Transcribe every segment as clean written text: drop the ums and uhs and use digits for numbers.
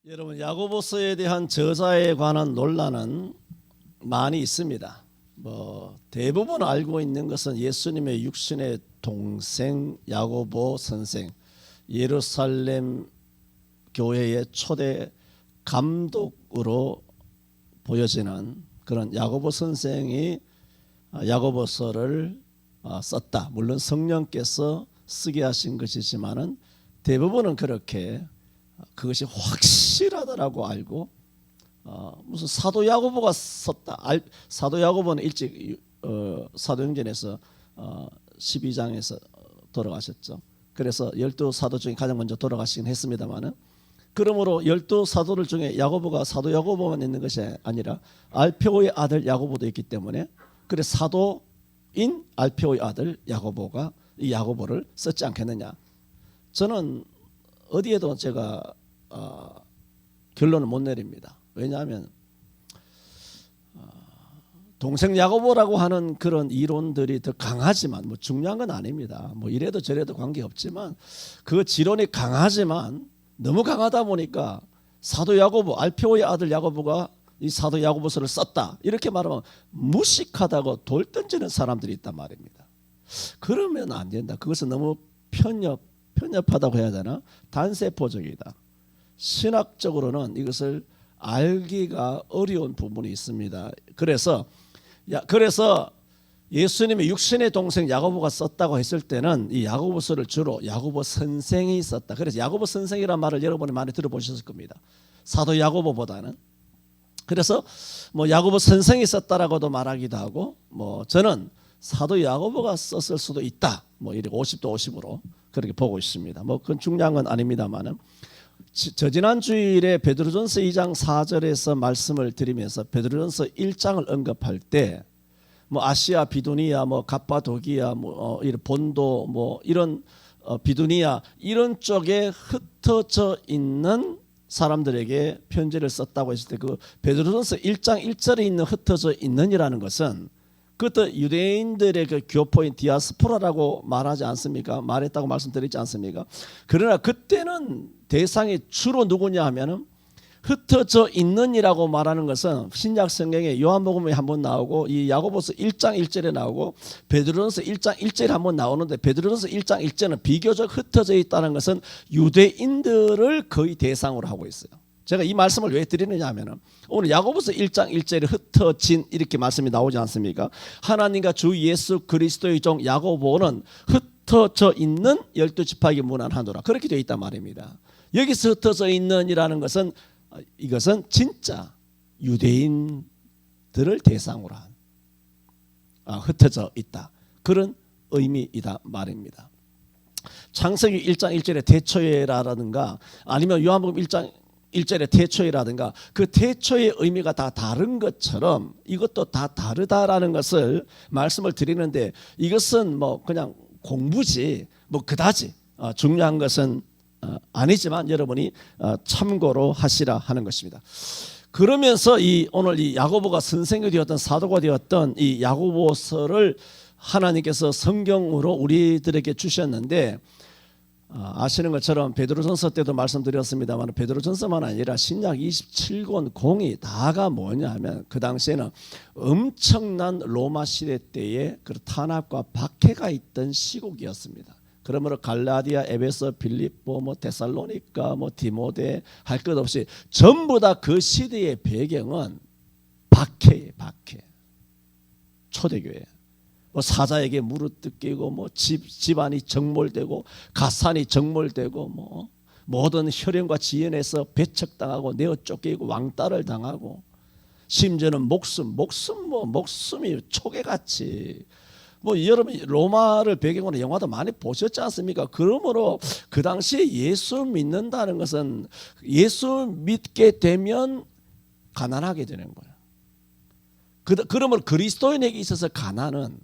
여러분, 야고보서에 대한 저자에 관한 논란은 많이 있습니다. 대부분 알고 있는 것은 예수님의 육신의 동생 야고보 선생, 예루살렘 교회의 초대 감독으로 보여지는 그런 야고보 선생이 야고보서를 썼다. 물론 성령께서 쓰게 하신 것이지만은 대부분은 그렇게 그것이 확실하다라고 알고 무슨 사도 야고보가 썼다. 사도 야고보는 일찍 사도행전에서 12장에서 돌아가셨죠. 그래서 12사도 중에 가장 먼저 돌아가시긴 했습니다만은, 그러므로 12사도들 중에 야고보가 사도 야고보만 있는 것이 아니라 알페오의 아들 야고보도 있기 때문에, 그래 사도인 알페오의 아들 야고보가 이 야고보를 썼지 않겠느냐. 저는 어디에도 제가 결론을 못 내립니다. 왜냐하면 동생 야고보라고 하는 그런 이론들이 더 강하지만, 중요한 건 아닙니다. 이래도 저래도 관계없지만, 그 지론이 강하지만 너무 강하다 보니까 사도 야고보, 알페오의 아들 야고보가 이 사도 야고보서를 썼다 이렇게 말하면 무식하다고 돌 던지는 사람들이 있단 말입니다. 그러면 안 된다. 그것은 너무 편협하다고 해야 되나? 단세포적이다. 신학적으로는 이것을 알기가 어려운 부분이 있습니다. 그래서 예수님의 육신의 동생 야고보가 썼다고 했을 때는 이 야고보서를 주로 야고보 선생이 썼다. 그래서 야고보 선생이라는 말을 여러분이 많이 들어보셨을 겁니다. 사도 야고보보다는. 그래서 야고보 선생이 썼다라고도 말하기도 하고, 저는 사도 야고보가 썼을 수도 있다. 이렇게 50도 50으로 그렇게 보고 있습니다. 그건 중요한 건 아닙니다만은, 지난 주일에 베드로전서 2장 4절에서 말씀을 드리면서 베드로전서 1장을 언급할 때 아시아 비두니아 갑바도기아 이런 본도 이런 비두니아 이런 쪽에 흩어져 있는 사람들에게 편지를 썼다고 했을 때, 그 베드로전서 1장 1절에 있는 흩어져 있는이라는 것은 그것도 유대인들의 그 교포인 디아스포라라고 말하지 않습니까? 말했다고 말씀드리지 않습니까? 그러나 그때는 대상이 주로 누구냐 하면은 흩어져 있는이라고 말하는 것은 신약 성경에 요한복음에 한번 나오고, 이 야고보서 1장 1절에 나오고, 베드로전서 1장 1절에 한번 나오는데, 베드로전서 1장 1절은 비교적 흩어져 있다는 것은 유대인들을 거의 대상으로 하고 있어요. 제가 이 말씀을 왜 드리느냐 하면은, 오늘 야고보서 1장 1절에 흩어진 이렇게 말씀이 나오지 않습니까? 하나님과 주 예수 그리스도의 종 야고보는 흩어져 있는 12지파에게 문안하노라, 그렇게 되어 있단 말입니다. 여기서 흩어져 있는이라는 것은 이것은 진짜 유대인들을 대상으로 한 흩어져 있다, 그런 의미이다 말입니다. 창세기 1장 1절에 태초에라든가 아니면 요한복음 1장 1절에 태초에라든가 그 태초의 의미가 다 다른 것처럼 이것도 다 다르다라는 것을 말씀을 드리는데, 이것은 그냥 공부지 그다지 중요한 것은 아니지만 여러분이 참고로 하시라 하는 것입니다. 그러면서 오늘 이 야고보가 선생이 되었던, 사도가 되었던 이 야고보서를 하나님께서 성경으로 우리들에게 주셨는데, 아시는 것처럼 베드로전서 때도 말씀드렸습니다만, 베드로전서만 아니라 신약 27권 공이 다가 뭐냐 하면, 그 당시에는 엄청난 로마 시대 때의 그 탄압과 박해가 있던 시국이었습니다. 그러므로 갈라디아, 에베소, 빌립보, 데살로니가, 디모데 할 것 없이 전부 다 그 시대의 배경은 박해예요. 박해. 초대교회. 사자에게 무릎 뜯기고 집안이 정몰되고 가산이 정몰되고 모든 혈연과 지연에서 배척당하고 내어 쫓기고 왕따를 당하고, 심지어는 목숨이 초계같이 여러분 로마를 배경으로 영화도 많이 보셨지 않습니까? 그러므로 그 당시에 예수 믿는다는 것은 예수 믿게 되면 가난하게 되는 거예요. 그러므로 그리스도인에게 있어서 가난은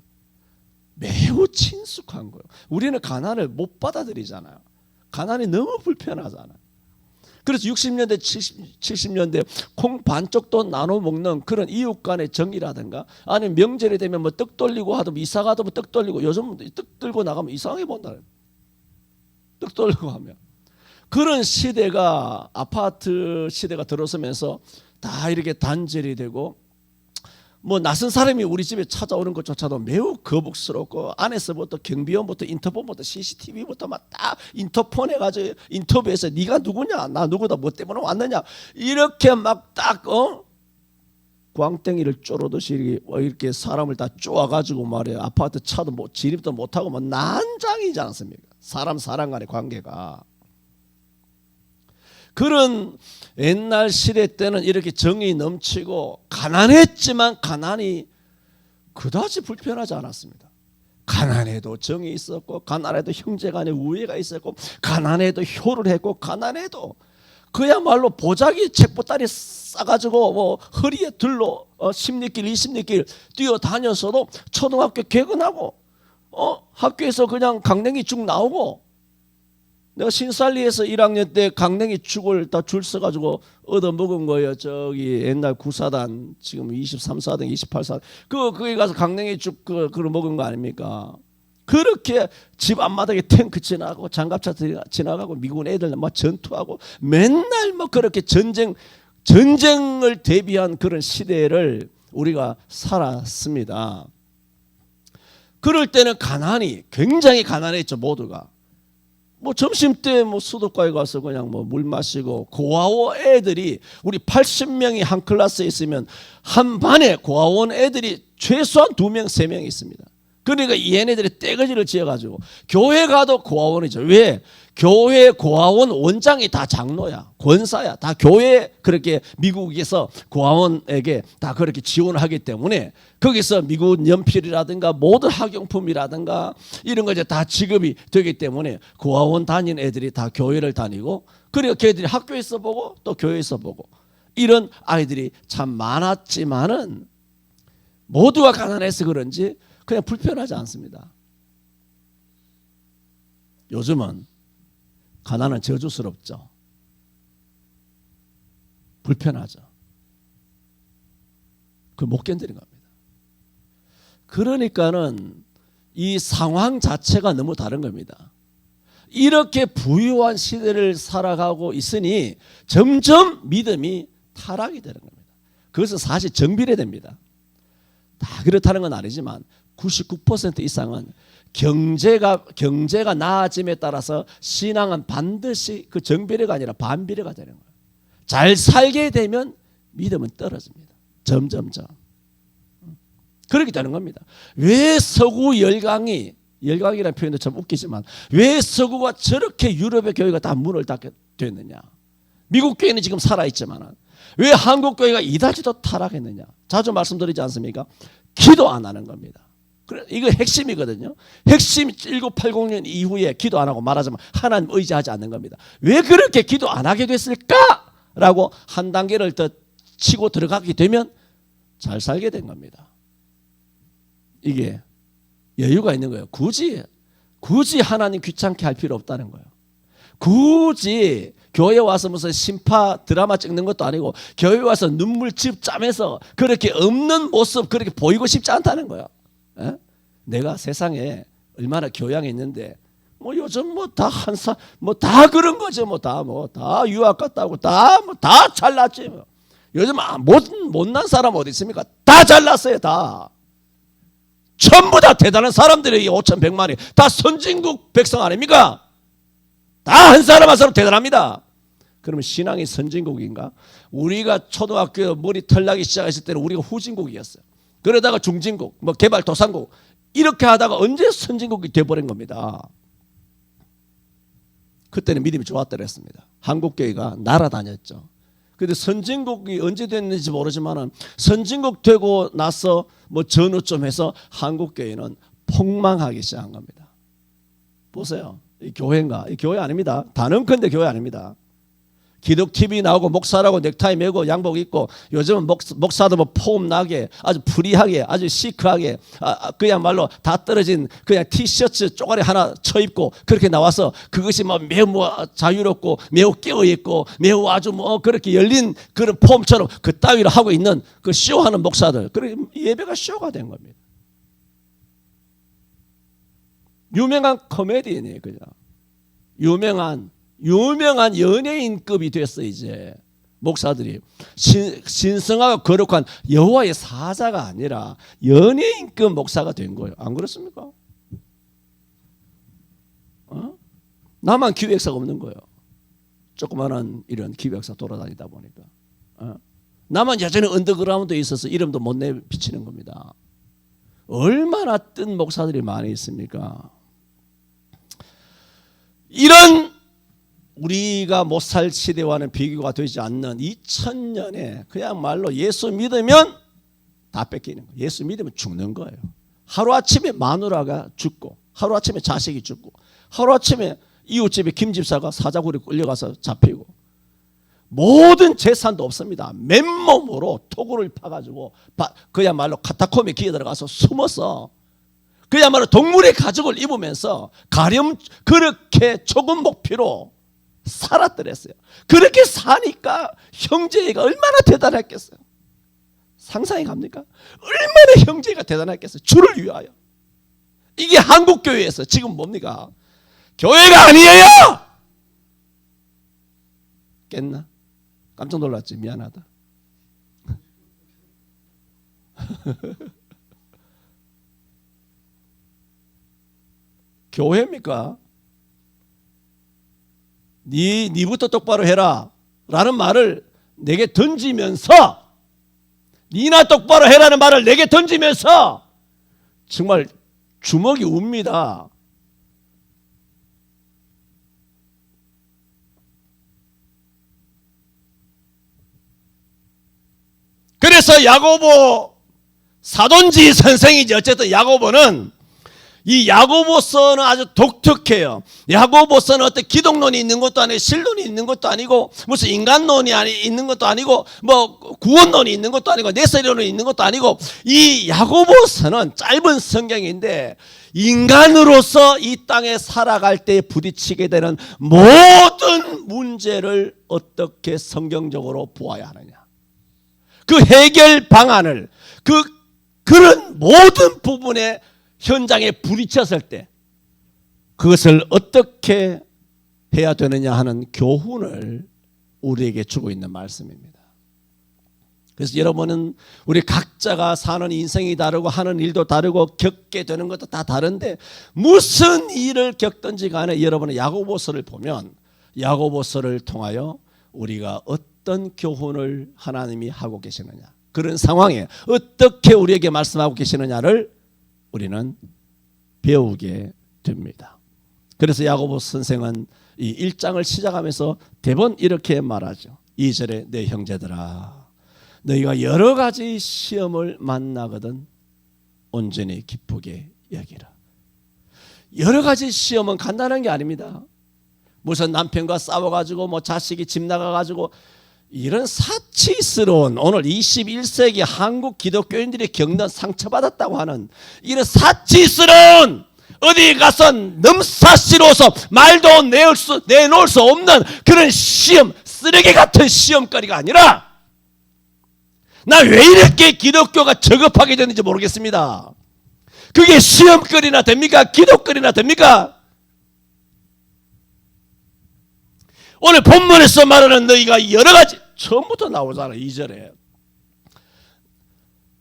매우 친숙한 거예요. 우리는 가난을 못 받아들이잖아요. 가난이 너무 불편하잖아요. 그래서 60년대 70년대 콩 반쪽도 나눠 먹는 그런 이웃 간의 정이라든가, 아니면 명절이 되면 떡 돌리고 하든 이사 가도 떡 돌리고, 요즘 떡 들고 나가면 이상하게 본다. 떡 돌리고 하면 그런 시대가 아파트 시대가 들어서면서 다 이렇게 단절이 되고 뭐 낯선 사람이 우리 집에 찾아오는 것조차도 매우 거북스럽고 안에서부터 경비원부터 인터폰부터 CCTV부터 막 딱 인터폰 해가지고 인터뷰해서 네가 누구냐 나 누구다 뭐 때문에 왔느냐 이렇게 막 딱 광땡이를 쪼르듯이 이렇게 사람을 다 쪼아가지고 말이에요. 아파트 차도 뭐 진입도 못하고 뭐 난장이지 않습니까? 사람 간의 관계가. 그런 옛날 시대 때는 이렇게 정이 넘치고 가난했지만 가난이 그다지 불편하지 않았습니다. 가난해도 정이 있었고 가난해도 형제간의 우애가 있었고 가난해도 효를 했고 가난해도 그야말로 보자기 책보따리 싸가지고 뭐 허리에 들로 10리길 20리길 뛰어다녔어도 초등학교 개근하고 학교에서 그냥 강냉이 죽 나오고 내가 신살리에서 1학년 때 강냉이 죽을 다 줄 서가지고 얻어먹은 거예요. 저기 옛날 구사단 지금 23사단 28사단 거기 가서 강냉이 죽 그걸 먹은 거 아닙니까? 그렇게 집 앞마당에 탱크 지나가고 장갑차 지나가고 미군 애들 막 전투하고 맨날 뭐 그렇게 전쟁을 대비한 그런 시대를 우리가 살았습니다. 그럴 때는 가난이 굉장히 가난했죠. 모두가. 뭐 점심 때 뭐 수도가에 가서 그냥 뭐 물 마시고 고아원 애들이 우리 80명이 한 클래스에 있으면 한 반에 고아원 애들이 최소한 2명 3명 있습니다. 그러니까 얘네들이 떼거지를 지어가지고 교회 가도 고아원이죠. 왜? 교회 고아원 원장이 다 장로야, 권사야. 다 교회 그렇게 미국에서 고아원에게 다 그렇게 지원을 하기 때문에 거기서 미국 연필이라든가 모든 학용품이라든가 이런 거 이제 다 지급이 되기 때문에 고아원 다니는 애들이 다 교회를 다니고 그러니까 걔들이 학교에서 보고 또 교회에서 보고 이런 아이들이 참 많았지만은 모두가 가난해서 그런지 그냥 불편하지 않습니다. 요즘은 가난은 저주스럽죠. 불편하죠. 그걸 못 견디는 겁니다. 그러니까는 이 상황 자체가 너무 다른 겁니다. 이렇게 부유한 시대를 살아가고 있으니 점점 믿음이 타락이 되는 겁니다. 그것은 사실 정비례됩니다. 다 그렇다는 건 아니지만 99% 이상은 경제가 나아짐에 따라서 신앙은 반드시 그 정비례가 아니라 반비례가 되는 거예요. 잘 살게 되면 믿음은 떨어집니다. 점점점. 그렇게 되는 겁니다. 왜 서구 열강이라는 표현도 참 웃기지만 왜 서구가 저렇게 유럽의 교회가 다 문을 닫게 됐느냐. 미국 교회는 지금 살아있지만 왜 한국 교회가 이다지도 타락했느냐. 자주 말씀드리지 않습니까? 기도 안 하는 겁니다. 그래, 이거 핵심이거든요. 핵심 1980년 이후에 기도 안 하고 말하자면 하나님 의지하지 않는 겁니다. 왜 그렇게 기도 안 하게 됐을까라고 한 단계를 더 치고 들어가게 되면 잘 살게 된 겁니다. 이게 여유가 있는 거예요. 굳이 하나님 귀찮게 할 필요 없다는 거예요. 굳이 교회 와서 무슨 심파 드라마 찍는 것도 아니고 교회 와서 눈물집 짜면서 그렇게 없는 모습 그렇게 보이고 싶지 않다는 거예요. 에? 내가 세상에 얼마나 교양이 있는데 뭐 요즘 뭐 다 다 그런 거죠. 다 유학 갔다 오고 다 잘났지. 뭐. 요즘 못난 사람 어디 있습니까? 다 잘났어요. 다. 전부 다 대단한 사람들이 5,100만이 다 선진국 백성 아닙니까? 다 한 사람 한 사람 대단합니다. 그러면 신앙이 선진국인가? 우리가 초등학교 머리 털나기 시작했을 때는 우리가 후진국이었어요. 그러다가 중진국, 뭐 개발도상국 이렇게 하다가 언제 선진국이 돼버린 겁니다. 그때는 믿음이 좋았다 그랬습니다. 한국교회가 날아다녔죠. 그런데 선진국이 언제 됐는지 모르지만 선진국 되고 나서 뭐 전후 좀 해서 한국교회는 폭망하기 시작한 겁니다. 보세요. 이 교회인가? 이 교회 아닙니다. 단언컨대 교회 아닙니다. 기독 TV 나오고 목사라고 넥타이 메고 양복 입고 요즘은 목사도 뭐 폼 나게 아주 프리하게 아주 시크하게 그야말로 다 떨어진 그냥 티셔츠 쪼가리 하나 쳐 입고 그렇게 나와서 그것이 매우 자유롭고 매우 깨어 있고 매우 아주 그렇게 열린 그런 폼처럼 그 따위로 하고 있는 그 쇼하는 목사들. 그래 예배가 쇼가 된 겁니다. 유명한 코미디언이에요. 그냥 유명한 유명한 연예인급이 됐어. 이제 목사들이 신성하고 거룩한 여호와의 사자가 아니라 연예인급 목사가 된 거예요. 안 그렇습니까? 나만 기획사가 없는 거예요. 조그마한 이런 기획사 돌아다니다 보니까 나만 여전히 언더그라운드에 있어서 이름도 못 내비치는 겁니다. 얼마나 뜬 목사들이 많이 있습니까? 이런 우리가 못 살 시대와는 비교가 되지 않는 2000년에 그야말로 예수 믿으면 다 뺏기는 거예요. 예수 믿으면 죽는 거예요. 하루아침에 마누라가 죽고 하루아침에 자식이 죽고 하루아침에 이웃집에 김집사가 사자굴에 끌려가서 잡히고 모든 재산도 없습니다. 맨몸으로 토구를 파가지고 그야말로 카타콤에 기어 들어가서 숨어서 그야말로 동물의 가죽을 입으면서 그렇게 조금 목피로 살았더랬어요. 그렇게 사니까 형제가 얼마나 대단했겠어요. 상상이 갑니까? 얼마나 형제가 대단했겠어요. 주를 위하여. 이게 한국교회에서 지금 뭡니까? 교회가 아니에요. 깼나? 깜짝 놀랐지. 미안하다. 교회입니까? 니부터 똑바로 해라 라는 말을 내게 던지면서 니나 똑바로 해라는 말을 내게 던지면서 정말 주먹이 웁니다. 그래서 야고보 사도인지 선생이지 어쨌든 야고보는 이 야고보서는 아주 독특해요. 야고보서는 어떤 기독론이 있는 것도 아니고 신론이 있는 것도 아니고 무슨 인간론이 있는 것도 아니고 뭐 구원론이 있는 것도 아니고 내세론이 있는 것도 아니고 이 야고보서는 짧은 성경인데 인간으로서 이 땅에 살아갈 때 부딪히게 되는 모든 문제를 어떻게 성경적으로 보아야 하느냐. 그 해결 방안을 그런 모든 부분에 현장에 부딪혔을 때 그것을 어떻게 해야 되느냐 하는 교훈을 우리에게 주고 있는 말씀입니다. 그래서 여러분은 우리 각자가 사는 인생이 다르고 하는 일도 다르고 겪게 되는 것도 다 다른데 무슨 일을 겪든지 간에 여러분은 야고보서를 보면 야고보서를 통하여 우리가 어떤 교훈을 하나님이 하고 계시느냐 그런 상황에 어떻게 우리에게 말씀하고 계시느냐를 우리는 배우게 됩니다. 그래서 야고보 선생은 이 1장을 시작하면서 대번 이렇게 말하죠. 2절에 내 형제들아 너희가 여러 가지 시험을 만나거든 온전히 기쁘게 여기라. 여러 가지 시험은 간단한 게 아닙니다. 무슨 남편과 싸워가지고 뭐 자식이 집 나가가지고 이런 사치스러운 오늘 21세기 한국 기독교인들이 겪는 상처받았다고 하는 이런 사치스러운 어디 가서 넘사시로서 말도 내놓을 수 없는 그런 시험 쓰레기 같은 시험거리가 아니라 나 왜 이렇게 기독교가 저급하게 됐는지 모르겠습니다. 그게 시험거리나 됩니까? 기독거리나 됩니까? 오늘 본문에서 말하는 너희가 여러 가지 처음부터 나오잖아. 2절에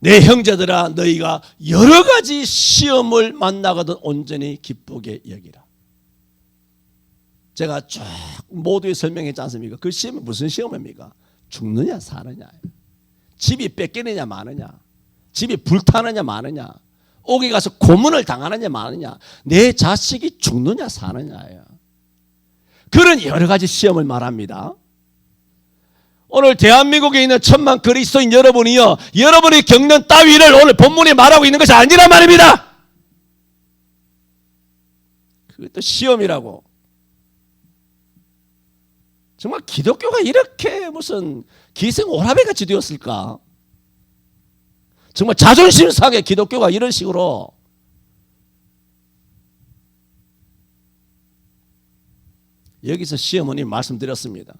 내 형제들아 너희가 여러 가지 시험을 만나거든 온전히 기쁘게 여기라. 제가 쭉 모두에 설명했지 않습니까? 그 시험이 무슨 시험입니까? 죽느냐 사느냐, 집이 뺏기느냐 마느냐, 집이 불타느냐 마느냐, 옥에 가서 고문을 당하느냐 마느냐, 내 자식이 죽느냐 사느냐예요. 그런 여러 가지 시험을 말합니다. 오늘 대한민국에 있는 천만 그리스도인 여러분이요, 여러분이 겪는 따위를 오늘 본문에 말하고 있는 것이 아니란 말입니다. 그것도 시험이라고. 정말 기독교가 이렇게 무슨 기생오라배같이 되었을까? 정말 자존심 상해 기독교가 이런 식으로. 여기서 시험은 말씀드렸습니다.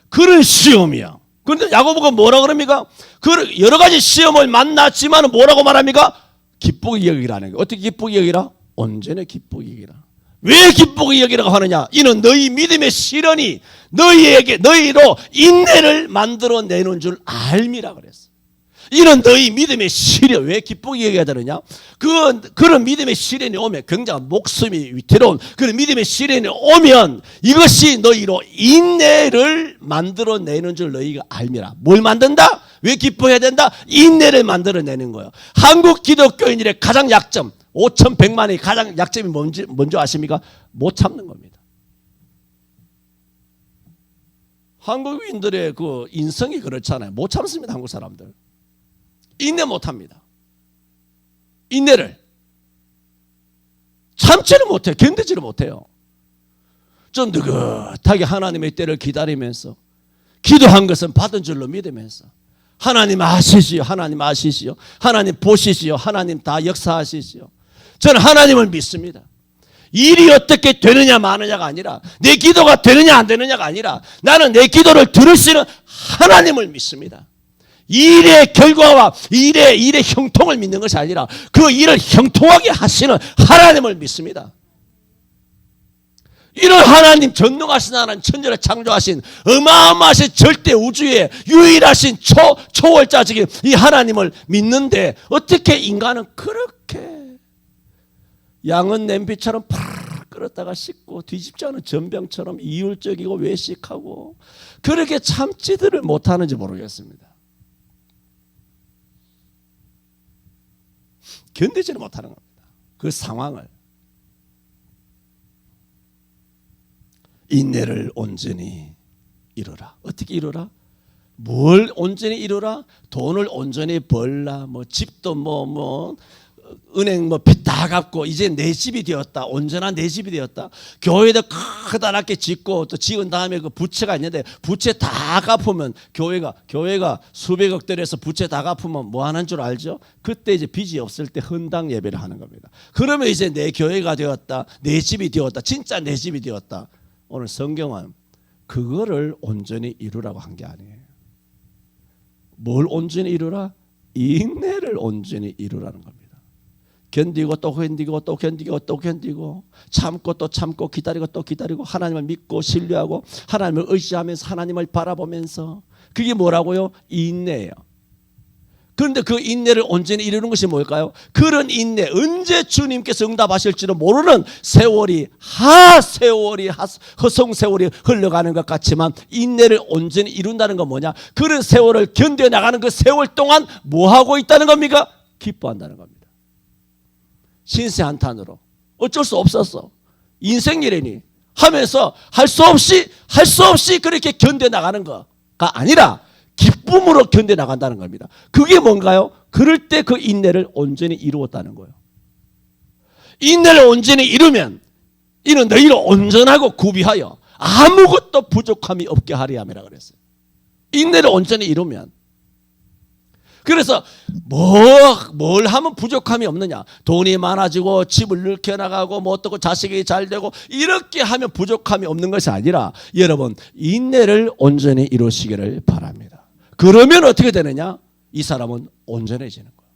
그런 시험이야. 그런데 야고보가 뭐라 그럽니까? 그 여러 가지 시험을 만났지만 뭐라고 말합니까? 기쁘게 여기라는 거예요. 어떻게 기쁘게 여기라? 온전히 기쁘게 여기라. 왜 기쁘게 여기라고 하느냐? 이는 너희 믿음의 시련이 너희로 인내를 만들어내는 줄 알미라 그랬어. 이는 너희 믿음의 시련. 왜 기쁘게 여겨야 되느냐? 그런 믿음의 시련이 오면, 굉장한 목숨이 위태로운 그런 믿음의 시련이 오면 이것이 너희로 인내를 만들어내는 줄 너희가 알미라. 뭘 만든다? 왜 기뻐해야 된다? 인내를 만들어내는 거예요. 한국 기독교인들의 가장 약점, 5,100만의 가장 약점이 뭔지 아십니까? 못 참는 겁니다. 한국인들의 그 인성이 그렇잖아요. 못 참습니다. 한국 사람들. 인내 못합니다. 인내를 참지를 못해요. 견디지를 못해요. 좀 느긋하게 하나님의 때를 기다리면서 기도한 것은 받은 줄로 믿으면서 하나님 아시지요. 하나님 아시지요. 하나님 보시지요. 하나님 다 역사하시지요. 저는 하나님을 믿습니다. 일이 어떻게 되느냐 마느냐가 아니라, 내 기도가 되느냐 안 되느냐가 아니라, 나는 내 기도를 들으시는 하나님을 믿습니다. 일의 결과와 일의 형통을 믿는 것이 아니라 그 일을 형통하게 하시는 하나님을 믿습니다. 이런 하나님, 전능하신 하나님, 천지를 창조하신 어마어마하신 절대 우주의 유일하신 초월자적인 이 하나님을 믿는데, 어떻게 인간은 그렇게 양은 냄비처럼 팍 끓었다가 씻고 뒤집지 않은 전병처럼 이율적이고 외식하고 그렇게 참지들을 못하는지 모르겠습니다. 견디지를 못하는 겁니다. 그 상황을. 인내를 온전히 이루라. 어떻게 이루라? 뭘 온전히 이루라? 돈을 온전히 벌라. 뭐 집도 은행 빚 다 갚고 이제 내 집이 되었다. 온전한 내 집이 되었다. 교회도 커다랗게 짓고 또 지은 다음에 그 부채가 있는데 부채 다 갚으면 교회가 수백억 들여서 부채 다 갚으면 뭐 하는 줄 알죠? 그때 이제 빚이 없을 때 헌당 예배를 하는 겁니다. 그러면 이제 내 교회가 되었다. 내 집이 되었다. 진짜 내 집이 되었다. 오늘 성경은 그거를 온전히 이루라고 한 게 아니에요. 뭘 온전히 이루라? 인내를 온전히 이루라는 겁니다. 견디고 또 견디고 또 견디고 또 견디고, 참고 또 참고, 기다리고 또 기다리고, 하나님을 믿고 신뢰하고 하나님을 의지하면서 하나님을 바라보면서, 그게 뭐라고요? 인내예요. 그런데 그 인내를 온전히 이루는 것이 뭘까요? 그런 인내, 언제 주님께서 응답하실지도 모르는 세월이 허송세월이 흘러가는 것 같지만, 인내를 온전히 이룬다는 건 뭐냐? 그런 세월을 견뎌나가는 그 세월 동안 뭐 하고 있다는 겁니까? 기뻐한다는 겁니다. 신세한탄으로 어쩔 수 없었어, 인생이래니 하면서 할 수 없이 그렇게 견뎌나가는 거가 아니라 기쁨으로 견뎌나간다는 겁니다. 그게 뭔가요? 그럴 때 그 인내를 온전히 이루었다는 거예요. 인내를 온전히 이루면 이는 너희를 온전하고 구비하여 아무것도 부족함이 없게 하리 함이라 그랬어요. 인내를 온전히 이루면. 그래서 뭘 하면 부족함이 없느냐? 돈이 많아지고 집을 넓게 나가고 뭐 어떻고 자식이 잘 되고 이렇게 하면 부족함이 없는 것이 아니라, 여러분 인내를 온전히 이루시기를 바랍니다. 그러면 어떻게 되느냐? 이 사람은 온전해지는 거예요.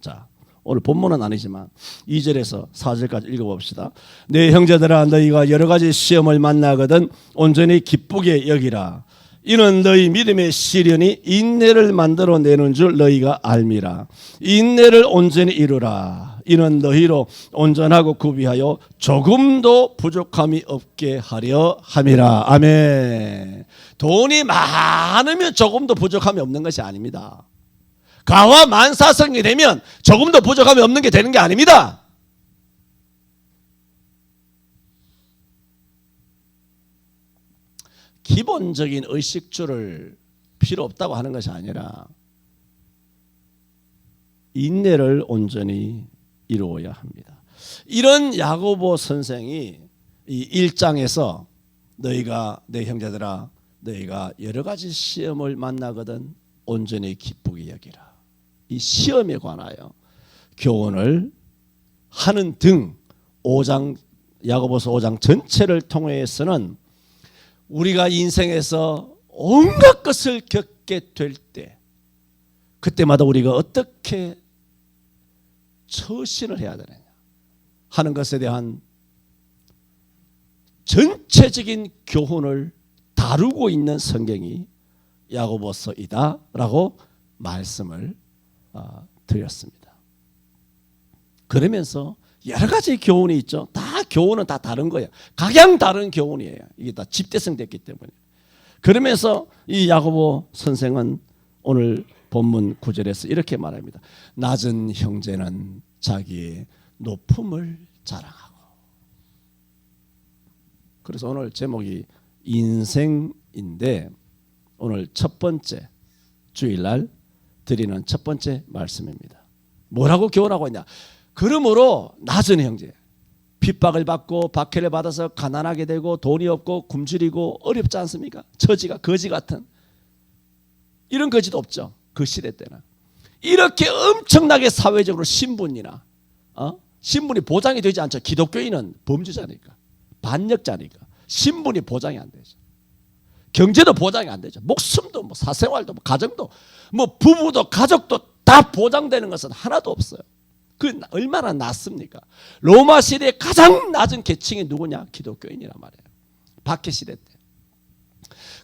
자, 오늘 본문은 아니지만 2절에서 4절까지 읽어봅시다. 내 형제들아, 너희가 여러 가지 시험을 만나거든 온전히 기쁘게 여기라. 이는 너희 믿음의 시련이 인내를 만들어내는 줄 너희가 알미라. 인내를 온전히 이루라. 이는 너희로 온전하고 구비하여 조금도 부족함이 없게 하려 함이라. 아멘. 돈이 많으면 조금도 부족함이 없는 것이 아닙니다. 가와 만사성이 되면 조금도 부족함이 없는 게 되는 게 아닙니다. 기본적인 의식주를 필요 없다고 하는 것이 아니라 인내를 온전히 이루어야 합니다. 이런 야고보 선생이 이 1장에서 너희가, 내 형제들아, 너희가 여러 가지 시험을 만나거든 온전히 기쁘게 여기라. 이 시험에 관하여 교훈을 하는 등 5장, 야고보서 5장 전체를 통해서는 우리가 인생에서 온갖 것을 겪게 될 때, 그때마다 우리가 어떻게 처신을 해야 되느냐 하는 것에 대한 전체적인 교훈을 다루고 있는 성경이 야고보서이다라고 말씀을 드렸습니다. 그러면서 여러 가지 교훈이 있죠. 다 교훈은 다 다른 거예요. 각양 다른 교훈이에요. 이게 다 집대성됐기 때문에. 그러면서 이 야고보 선생은 오늘 본문 9절에서 이렇게 말합니다. 낮은 형제는 자기의 높음을 자랑하고. 그래서 오늘 제목이 인생인데 오늘 첫 번째 주일날 드리는 첫 번째 말씀입니다. 뭐라고 교훈하고 있냐? 그러므로 낮은 형제, 핍박을 받고 박해를 받아서 가난하게 되고 돈이 없고 굶주리고 어렵지 않습니까? 처지가 거지 같은 이런 거지도 없죠. 그 시대 때는 이렇게 엄청나게 사회적으로 신분이나 신분이 보장이 되지 않죠. 기독교인은 범죄자니까, 반역자니까 신분이 보장이 안 되죠. 경제도 보장이 안 되죠. 목숨도 뭐 사생활도 뭐 가정도 뭐 부부도 가족도 다 보장되는 것은 하나도 없어요. 그 얼마나 낮습니까? 로마 시대의 가장 낮은 계층이 누구냐? 기독교인이란 말이에요. 박해 시대 때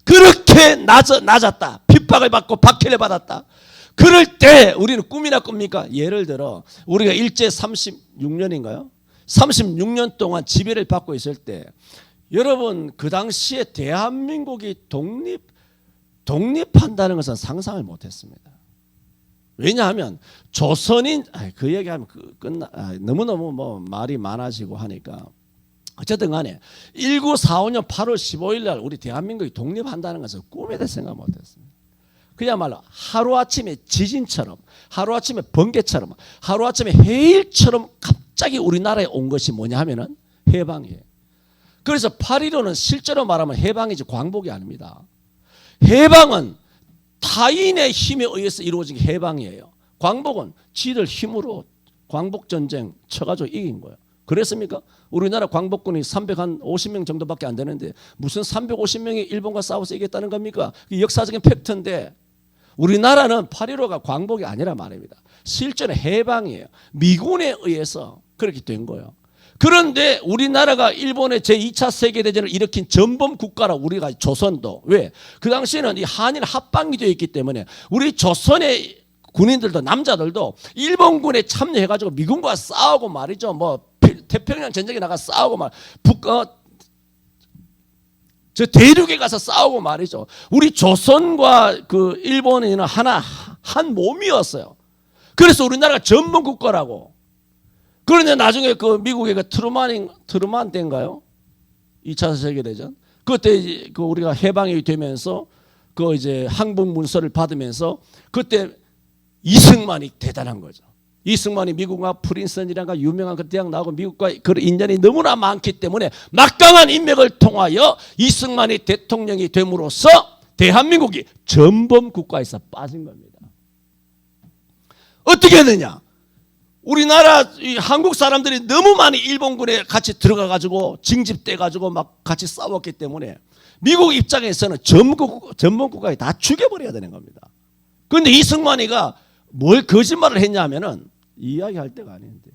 그렇게 낮았다. 핍박을 받고 박해를 받았다. 그럴 때 우리는 꿈이나 꿉니까? 예를 들어 우리가 일제 36년인가요? 36년 동안 지배를 받고 있을 때 여러분 그 당시에 대한민국이 독립한다는 것은 상상을 못했습니다. 왜냐하면 조선인 그 얘기하면 너무너무 뭐 말이 많아지고 하니까 어쨌든 간에 1945년 8월 15일 날 우리 대한민국이 독립한다는 것은 꿈에도 생각 못했습니다. 그야말로 하루아침에 지진처럼 하루아침에 번개처럼 하루아침에 해일처럼 갑자기 우리나라에 온 것이 뭐냐 하면은 해방이에요. 그래서 8.15는 실제로 말하면 해방이지 광복이 아닙니다. 해방은 타인의 힘에 의해서 이루어진 해방이에요. 광복은 지들 힘으로 광복전쟁 쳐가지고 이긴 거예요. 그랬습니까? 우리나라 광복군이 350명 정도밖에 안 되는데 무슨 350명이 일본과 싸워서 이겼다는 겁니까? 역사적인 팩트인데 우리나라는 8.15가 광복이 아니라 말입니다. 실제로 해방이에요. 미군에 의해서 그렇게 된 거예요. 그런데 우리나라가 일본의 제2차 세계대전을 일으킨 전범 국가라 우리가 조선도. 왜? 그 당시에는 이 한일 합방이 되어 있기 때문에 우리 조선의 군인들도 남자들도 일본군에 참여해가지고 미군과 싸우고 말이죠. 뭐 태평양 전쟁에 나가 싸우고 저 대륙에 가서 싸우고 말이죠. 우리 조선과 그 일본은 한 몸이었어요. 그래서 우리나라가 전범 국가라고. 그런데 나중에 그 미국의 그 트루만 때인가요? 2차 세계대전. 그때 그 우리가 해방이 되면서 그 이제 항복 문서를 받으면서 그때 이승만이 대단한 거죠. 이승만이 미국과 프린스턴이라는 유명한 그 대학 나오고 미국과 그 인연이 너무나 많기 때문에 막강한 인맥을 통하여 이승만이 대통령이 됨으로써 대한민국이 전범 국가에서 빠진 겁니다. 어떻게 되냐? 우리나라 한국 사람들이 너무 많이 일본군에 같이 들어가 가지고 징집돼 가지고 막 같이 싸웠기 때문에 미국 입장에서는 전범 국가에 다 죽여버려야 되는 겁니다. 그런데 이승만이가 뭘 거짓말을 했냐면은 이야기할 때가 아닌데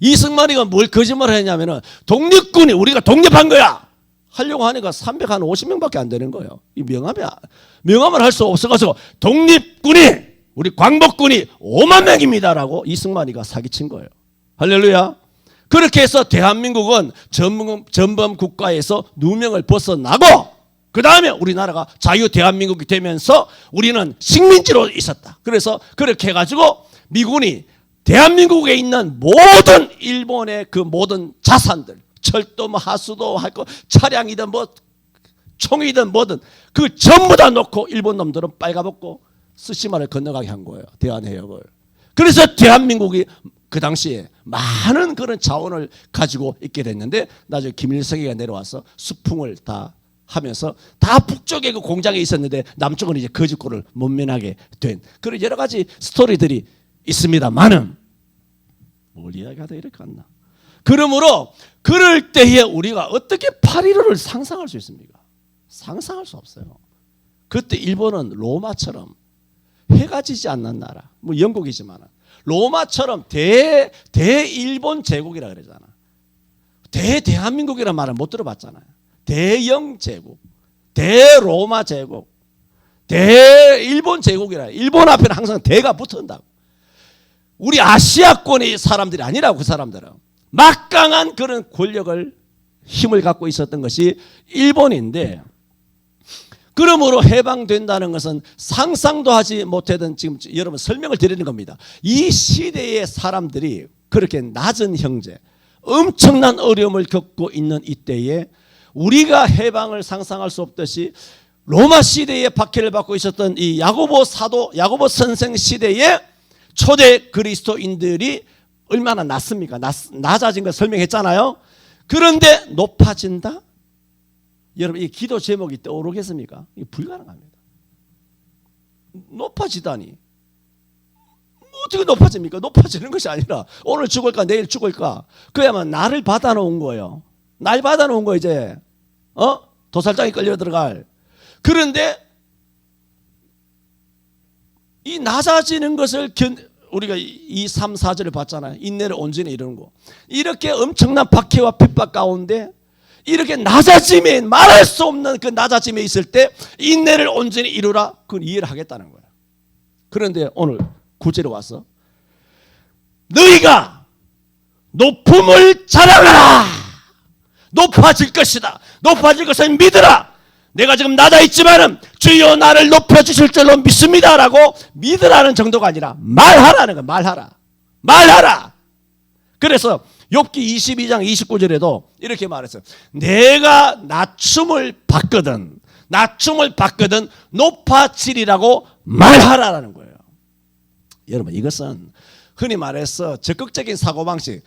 이승만이가 뭘 거짓말을 했냐면은 독립군이 우리가 독립한 거야 하려고 하니까 350명밖에 안 되는 거예요. 이 명함을 할 수 없어가지고 독립군이 우리 광복군이 5만 명입니다라고 이승만이가 사기친 거예요. 할렐루야. 그렇게 해서 대한민국은 전범 국가에서 누명을 벗어나고 그 다음에 우리나라가 자유 대한민국이 되면서 우리는 식민지로 있었다. 그래서 그렇게 해가지고 미군이 대한민국에 있는 모든 일본의 그 모든 자산들 철도 뭐 하수도 할거 차량이든 뭐 총이든 뭐든 그 전부 다 놓고 일본 놈들은 빨가벗고 스시마를 건너가게 한 거예요. 대한해역을. 그래서 대한민국이 그 당시에 많은 그런 자원을 가지고 있게 됐는데 나중에 김일성이가 내려와서 수풍을 다 하면서 다 북쪽에 그 공장에 있었는데 남쪽은 이제 거짓골을 못 면하게 된 그런 여러 가지 스토리들이 있습니다만은 뭘 이야기하다 이렇게 갔나? 그러므로 그럴 때에 우리가 어떻게 8.15를 상상할 수 있습니까? 상상할 수 없어요. 그때 일본은 로마처럼 해가 지지 않는 나라, 뭐 영국이지만 로마처럼 대일본 제국이라 그러잖아. 대한민국이라는 말을 못 들어봤잖아요. 대영 제국, 대로마 제국, 대일본 제국이라. 일본 앞에는 항상 대가 붙는다고. 우리 아시아권의 사람들이 아니라고. 그 사람들은 막강한 그런 권력을, 힘을 갖고 있었던 것이 일본인데, 그러므로 해방된다는 것은 상상도 하지 못했던, 지금 여러분 설명을 드리는 겁니다. 이 시대의 사람들이 그렇게 낮은 형제, 엄청난 어려움을 겪고 있는 이때에 우리가 해방을 상상할 수 없듯이 로마 시대에 박해를 받고 있었던 이 야고보 사도, 야고보 선생 시대에 초대 그리스도인들이 얼마나 낮습니까? 낮아진 걸 설명했잖아요. 그런데 높아진다? 여러분, 이 기도 제목이 떠오르겠습니까? 이게 불가능합니다. 높아지다니. 어떻게 높아집니까? 높아지는 것이 아니라 오늘 죽을까 내일 죽을까, 그야말로 나를 받아놓은 거예요. 날 받아놓은 거 이제 도살장에 끌려 들어갈. 그런데 이 낮아지는 것을 우리가 2, 3, 4절을 봤잖아요. 인내를 온전히 이루는 거. 이렇게 엄청난 박해와 핍박 가운데 이렇게 낮아짐에, 말할 수 없는 그 낮아짐에 있을 때 인내를 온전히 이루라, 그건 이해를 하겠다는 거예요. 그런데 오늘 9절에 와서 너희가 높음을 자랑하라. 높아질 것이다. 높아질 것을 믿으라. 내가 지금 낮아 있지만은 주여 나를 높여주실 줄로 믿습니다 라고 믿으라는 정도가 아니라 말하라는 거야. 말하라. 그래서 욥기 22장 29절에도 이렇게 말했어요. 내가 낮춤을 받거든 높아지리라고 말하라는 거예요. 여러분, 이것은 흔히 말해서 적극적인 사고방식,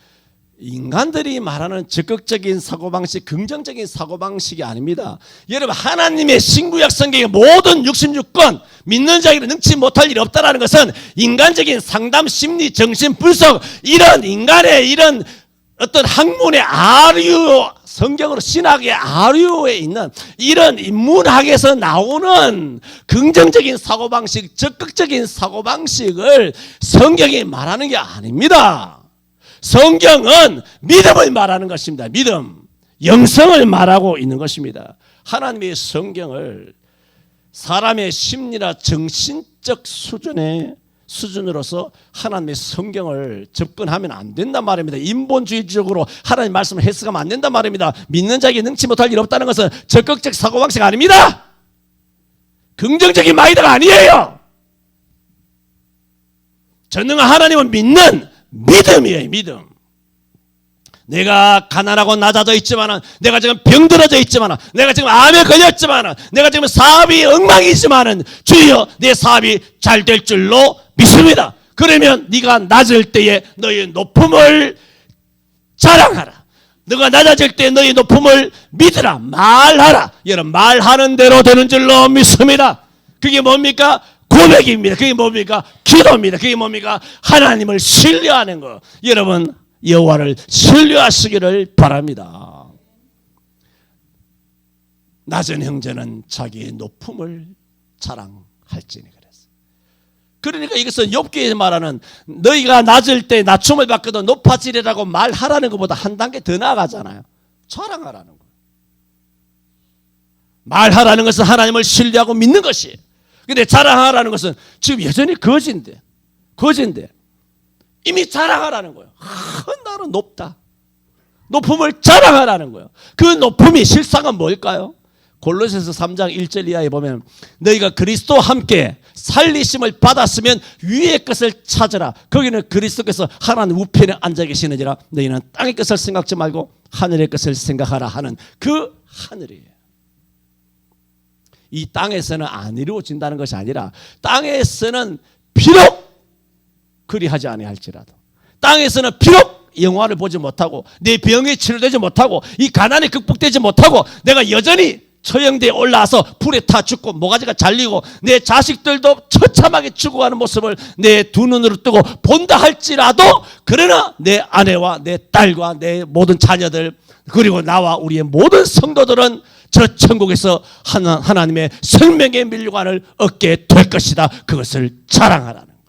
인간들이 말하는 적극적인 사고방식, 긍정적인 사고방식이 아닙니다. 여러분, 하나님의 신구약 성경의 모든 66권 믿는 자에게 능치 못할 일이 없다는 것은 인간적인 상담, 심리, 정신 분석, 이런 인간의 이런 어떤 학문의 아류, 성경으로 신학의 아류에 있는 이런 인문학에서 나오는 긍정적인 사고방식, 적극적인 사고방식을 성경이 말하는 게 아닙니다. 성경은 믿음을 말하는 것입니다. 믿음, 영성을 말하고 있는 것입니다. 하나님의 성경을 사람의 심리나 정신적 수준으로서 하나님의 성경을 접근하면 안 된단 말입니다. 인본주의적으로 하나님 말씀을 해석하면 안 된단 말입니다. 믿는 자에게 능치 못할 일 없다는 것은 적극적 사고방식 아닙니다. 긍정적인 마인드가 아니에요. 전능한 하나님은 믿는 믿음이에요. 믿음. 내가 가난하고 낮아져 있지만은, 내가 지금 병들어져 있지만은, 내가 지금 암에 걸렸지만은, 내가 지금 사업이 엉망이지만은 주여 내 사업이 잘 될 줄로 믿습니다. 그러면 네가 낮을 때에 너의 높음을 자랑하라. 너가 낮아질 때 너의 높음을 믿으라. 말하라. 여러분, 말하는 대로 되는 줄로 믿습니다. 그게 뭡니까? 고백입니다. 그게 뭡니까? 기도입니다. 그게 뭡니까? 하나님을 신뢰하는 것. 여러분, 여호와를 신뢰하시기를 바랍니다. 낮은 형제는 자기의 높음을 자랑할지니 그랬어요. 그러니까 이것은 욥기에 말하는 너희가 낮을 때 낮춤을 받거든 높아지리라고 말하라는 것보다 한 단계 더 나아가잖아요. 자랑하라는 거예요. 말하라는 것은 하나님을 신뢰하고 믿는 것이에요. 근데 자랑하라는 것은 지금 여전히 거지인데 이미 자랑하라는 거예요. 나는 높다. 높음을 자랑하라는 거예요. 그 높음이 실상은 뭘까요? 골로새서 3장 1절 이하에 보면 너희가 그리스도와 함께 살리심을 받았으면 위의 것을 찾으라. 거기는 그리스도께서 하나님 우편에 앉아 계시느니라. 너희는 땅의 것을 생각지 말고 하늘의 것을 생각하라 하는 그 하늘이에요. 이 땅에서는 안 이루어진다는 것이 아니라 땅에서는 비록 그리하지 아니할지라도, 땅에서는 비록 영화를 보지 못하고 내 병이 치료되지 못하고 이 가난이 극복되지 못하고 내가 여전히 처형대에 올라와서 불에 타 죽고 모가지가 잘리고 내 자식들도 처참하게 죽어가는 모습을 내 두 눈으로 뜨고 본다 할지라도, 그러나 내 아내와 내 딸과 내 모든 자녀들 그리고 나와 우리의 모든 성도들은 저 천국에서 하나님의 생명의 밀관을 얻게 될 것이다. 그것을 자랑하라는 거예요.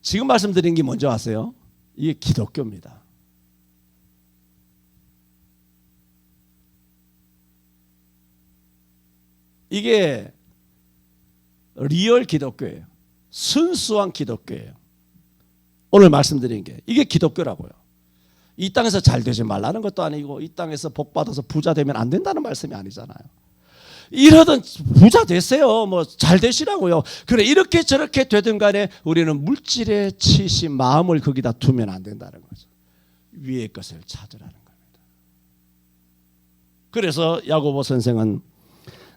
지금 말씀드린 게 뭔지 아세요? 이게 기독교입니다. 이게 리얼 기독교예요. 순수한 기독교예요. 오늘 말씀드린 게 이게 기독교라고요. 이 땅에서 잘 되지 말라는 것도 아니고 이 땅에서 복 받아서 부자 되면 안 된다는 말씀이 아니잖아요. 이러든 부자 되세요. 뭐 잘 되시라고요. 그래 이렇게 저렇게 되든 간에 우리는 물질에 치신 마음을 거기다 두면 안 된다는 거죠. 위의 것을 찾으라는 겁니다. 그래서 야고보 선생은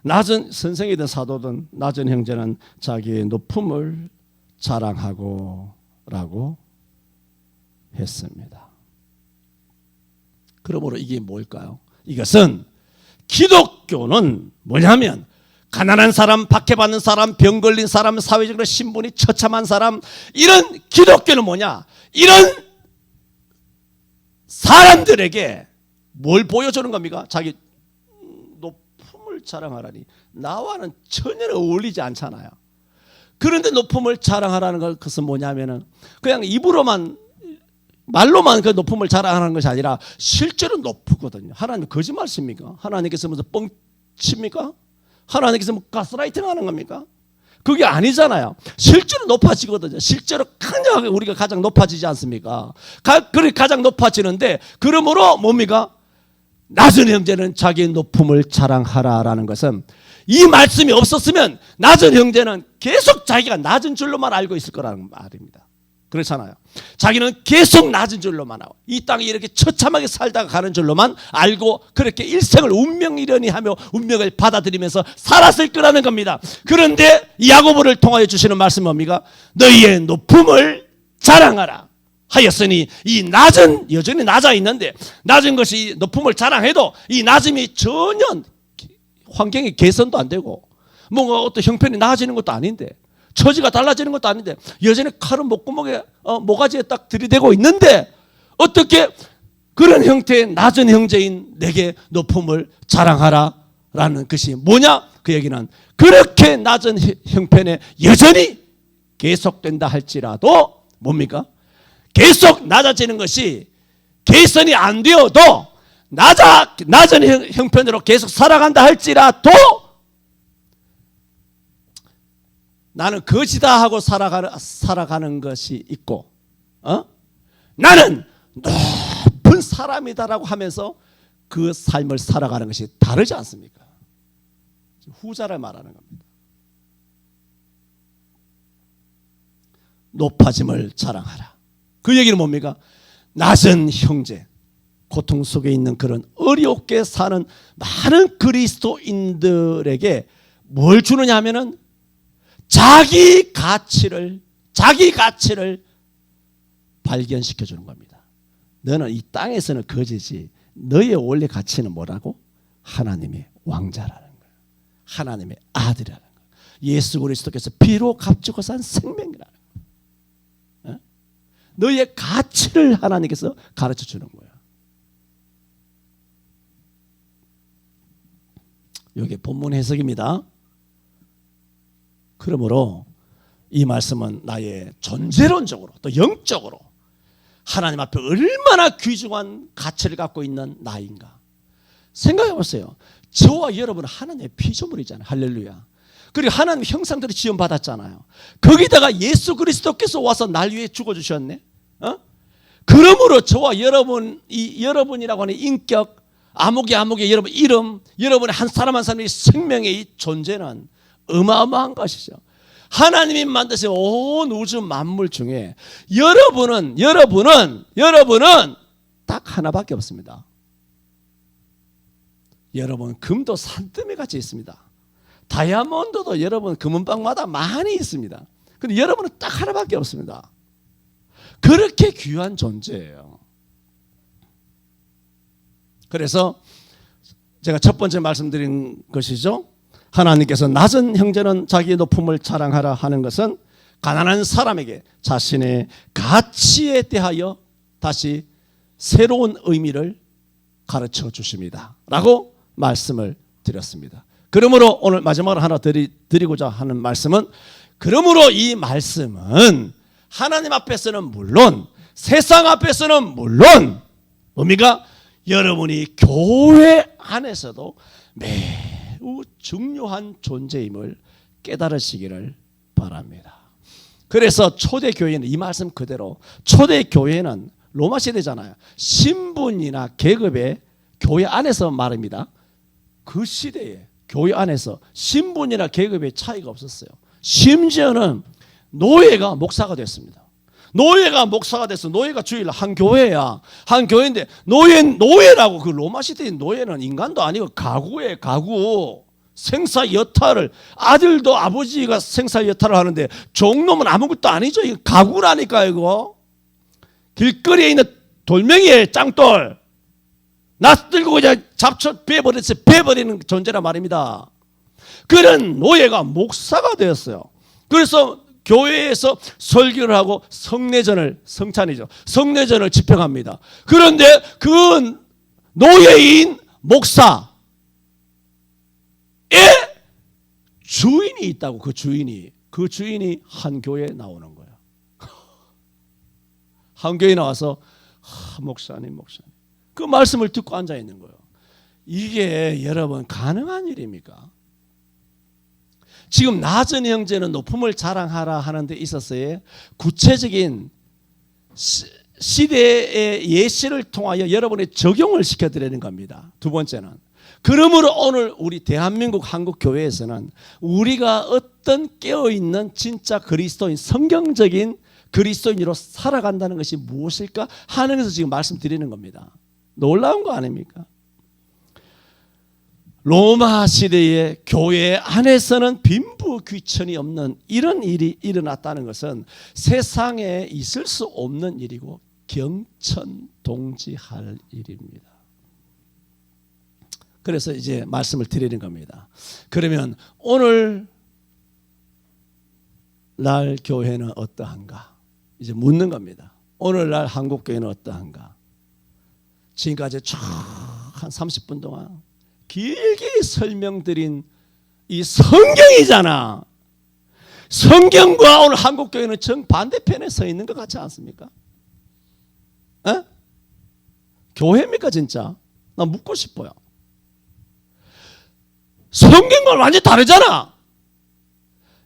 낮은 선생이든 사도든 낮은 형제는 자기의 높음을 자랑하고 라고 했습니다. 그러므로 이게 뭘까요? 이것은 기독교는 뭐냐면 가난한 사람, 박해받는 사람, 병 걸린 사람, 사회적으로 신분이 처참한 사람, 이런 기독교는 뭐냐? 이런 사람들에게 뭘 보여주는 겁니까? 자기 높음을 자랑하라니. 나와는 전혀 어울리지 않잖아요. 그런데 높음을 자랑하라는 것은 뭐냐면은 그냥 입으로만 말로만 그 높음을 자랑하는 것이 아니라 실제로 높거든요. 하나님 거짓말씀입니까? 하나님께서 무슨 뻥칩니까? 하나님께서 뭐 가스라이팅 하는 겁니까? 그게 아니잖아요. 실제로 높아지거든요. 실제로 강력하게 우리가 가장 높아지지 않습니까? 가장 높아지는데 그러므로 뭡니까? 낮은 형제는 자기 높음을 자랑하라라는 것은 이 말씀이 없었으면 낮은 형제는 계속 자기가 낮은 줄로만 알고 있을 거라는 말입니다. 그렇잖아요. 자기는 계속 낮은 줄로만 알고 이 땅에 이렇게 처참하게 살다가 가는 줄로만 알고 그렇게 일생을 운명이려니 하며 운명을 받아들이면서 살았을 거라는 겁니다. 그런데 야고보를 통하여 주시는 말씀은 뭡니까? 너희의 높음을 자랑하라 하였으니 이 낮은 여전히 낮아 있는데 낮은 것이 높음을 자랑해도 이 낮음이 전혀 환경의 개선도 안 되고 뭔가 어떤 형편이 나아지는 것도 아닌데 처지가 달라지는 것도 아닌데 여전히 칼은 목구멍에 모가지에 딱 들이대고 있는데 어떻게 그런 형태의 낮은 형제인 내게 높음을 자랑하라라는 것이 뭐냐? 그 얘기는 그렇게 낮은 형편에 여전히 계속된다 할지라도 뭡니까? 계속 낮아지는 것이 개선이 안 되어도 낮은 형편으로 계속 살아간다 할지라도 나는 거지다 하고 살아가는 것이 있고 나는 높은 사람이다라고 하면서 그 삶을 살아가는 것이 다르지 않습니까? 후자를 말하는 겁니다. 높아짐을 자랑하라. 그 얘기는 뭡니까? 낮은 형제, 고통 속에 있는 그런 어렵게 사는 많은 그리스도인들에게 뭘 주느냐 하면은 자기 가치를 발견시켜 주는 겁니다. 너는 이 땅에서는 거지지 너의 원래 가치는 뭐라고? 하나님의 왕자라는 거예요. 하나님의 아들이라는 거예요. 예수 그리스도께서 피로 값주고 산 생명이라는 거예요. 너의 가치를 하나님께서 가르쳐 주는 거예요. 이게 본문 해석입니다. 그러므로 이 말씀은 나의 존재론적으로 또 영적으로 하나님 앞에 얼마나 귀중한 가치를 갖고 있는 나인가 생각해 보세요. 저와 여러분은 하나님의 피조물이잖아요. 할렐루야. 그리고 하나님 형상대로 지음받았잖아요. 거기다가 예수 그리스도께서 와서 날 위해 죽어주셨네. 그러므로 저와 여러분이라고 하는 인격 아무개 여러분 이름 여러분의 한 사람 한 사람의 생명의 이 존재는 어마어마한 것이죠. 하나님이 만드신 온 우주 만물 중에 여러분은 딱 하나밖에 없습니다. 여러분 금도 산더미 같이 있습니다. 다이아몬드도 여러분 금은방마다 많이 있습니다. 근데 여러분은 딱 하나밖에 없습니다. 그렇게 귀한 존재예요. 그래서 제가 첫 번째 말씀드린 것이죠. 하나님께서 낮은 형제는 자기의 높음을 자랑하라 하는 것은 가난한 사람에게 자신의 가치에 대하여 다시 새로운 의미를 가르쳐 주십니다 라고 말씀을 드렸습니다. 그러므로 오늘 마지막으로 하나 드리고자 하는 말씀은 그러므로 이 말씀은 하나님 앞에서는 물론 세상 앞에서는 물론 뭡니까? 여러분이 교회 안에서도 매우 매우 중요한 존재임을 깨달으시기를 바랍니다. 그래서 초대교회는 이 말씀 그대로, 초대교회는 로마 시대잖아요. 신분이나 계급의 교회 안에서 말입니다. 그 시대에 교회 안에서 신분이나 계급의 차이가 없었어요. 심지어는 노예가 목사가 됐습니다. 노예가 목사가 돼서 노예가 주일 한 교회야. 한 교회인데 노예라고, 그 로마 시대의 노예는 인간도 아니고 가구에 가구. 생사 여탈을, 아들도 아버지가 생사 여탈을 하는데 종놈은 아무것도 아니죠. 이거 가구라니까. 이거 길거리에 있는 돌멩이에 짱돌 낯들고 그냥 잡초 베버리는 존재란 말입니다. 그런 노예가 목사가 되었어요. 그래서 교회에서 설교를 하고 성찬이죠. 성례전을 집행합니다. 그런데 그 노예인 목사의 주인이 있다고. 그 주인이 한 교회에 나오는 거예요. 한 교회에 나와서 목사님 그 말씀을 듣고 앉아 있는 거예요. 이게 여러분 가능한 일입니까? 지금 낮은 형제는 높음을 자랑하라 하는 데 있어서의 구체적인 시대의 예시를 통하여 여러분이 적용을 시켜드리는 겁니다. 두 번째는, 그러므로 오늘 우리 대한민국 한국교회에서는 우리가 어떤 깨어있는 진짜 그리스도인, 성경적인 그리스도인으로 살아간다는 것이 무엇일까 하는 것을 지금 말씀드리는 겁니다. 놀라운 거 아닙니까? 로마 시대의 교회 안에서는 빈부귀천이 없는 이런 일이 일어났다는 것은 세상에 있을 수 없는 일이고 경천동지할 일입니다. 그래서 이제 말씀을 드리는 겁니다. 그러면 오늘 날 교회는 어떠한가? 이제 묻는 겁니다. 오늘날 한국교회는 어떠한가? 지금까지 쫙 한 30분 동안 길게 설명드린 이 성경이잖아. 성경과 오늘 한국교회는 정반대편에 서 있는 것 같지 않습니까? 에? 교회입니까 진짜? 나 묻고 싶어요. 성경과 완전히 다르잖아.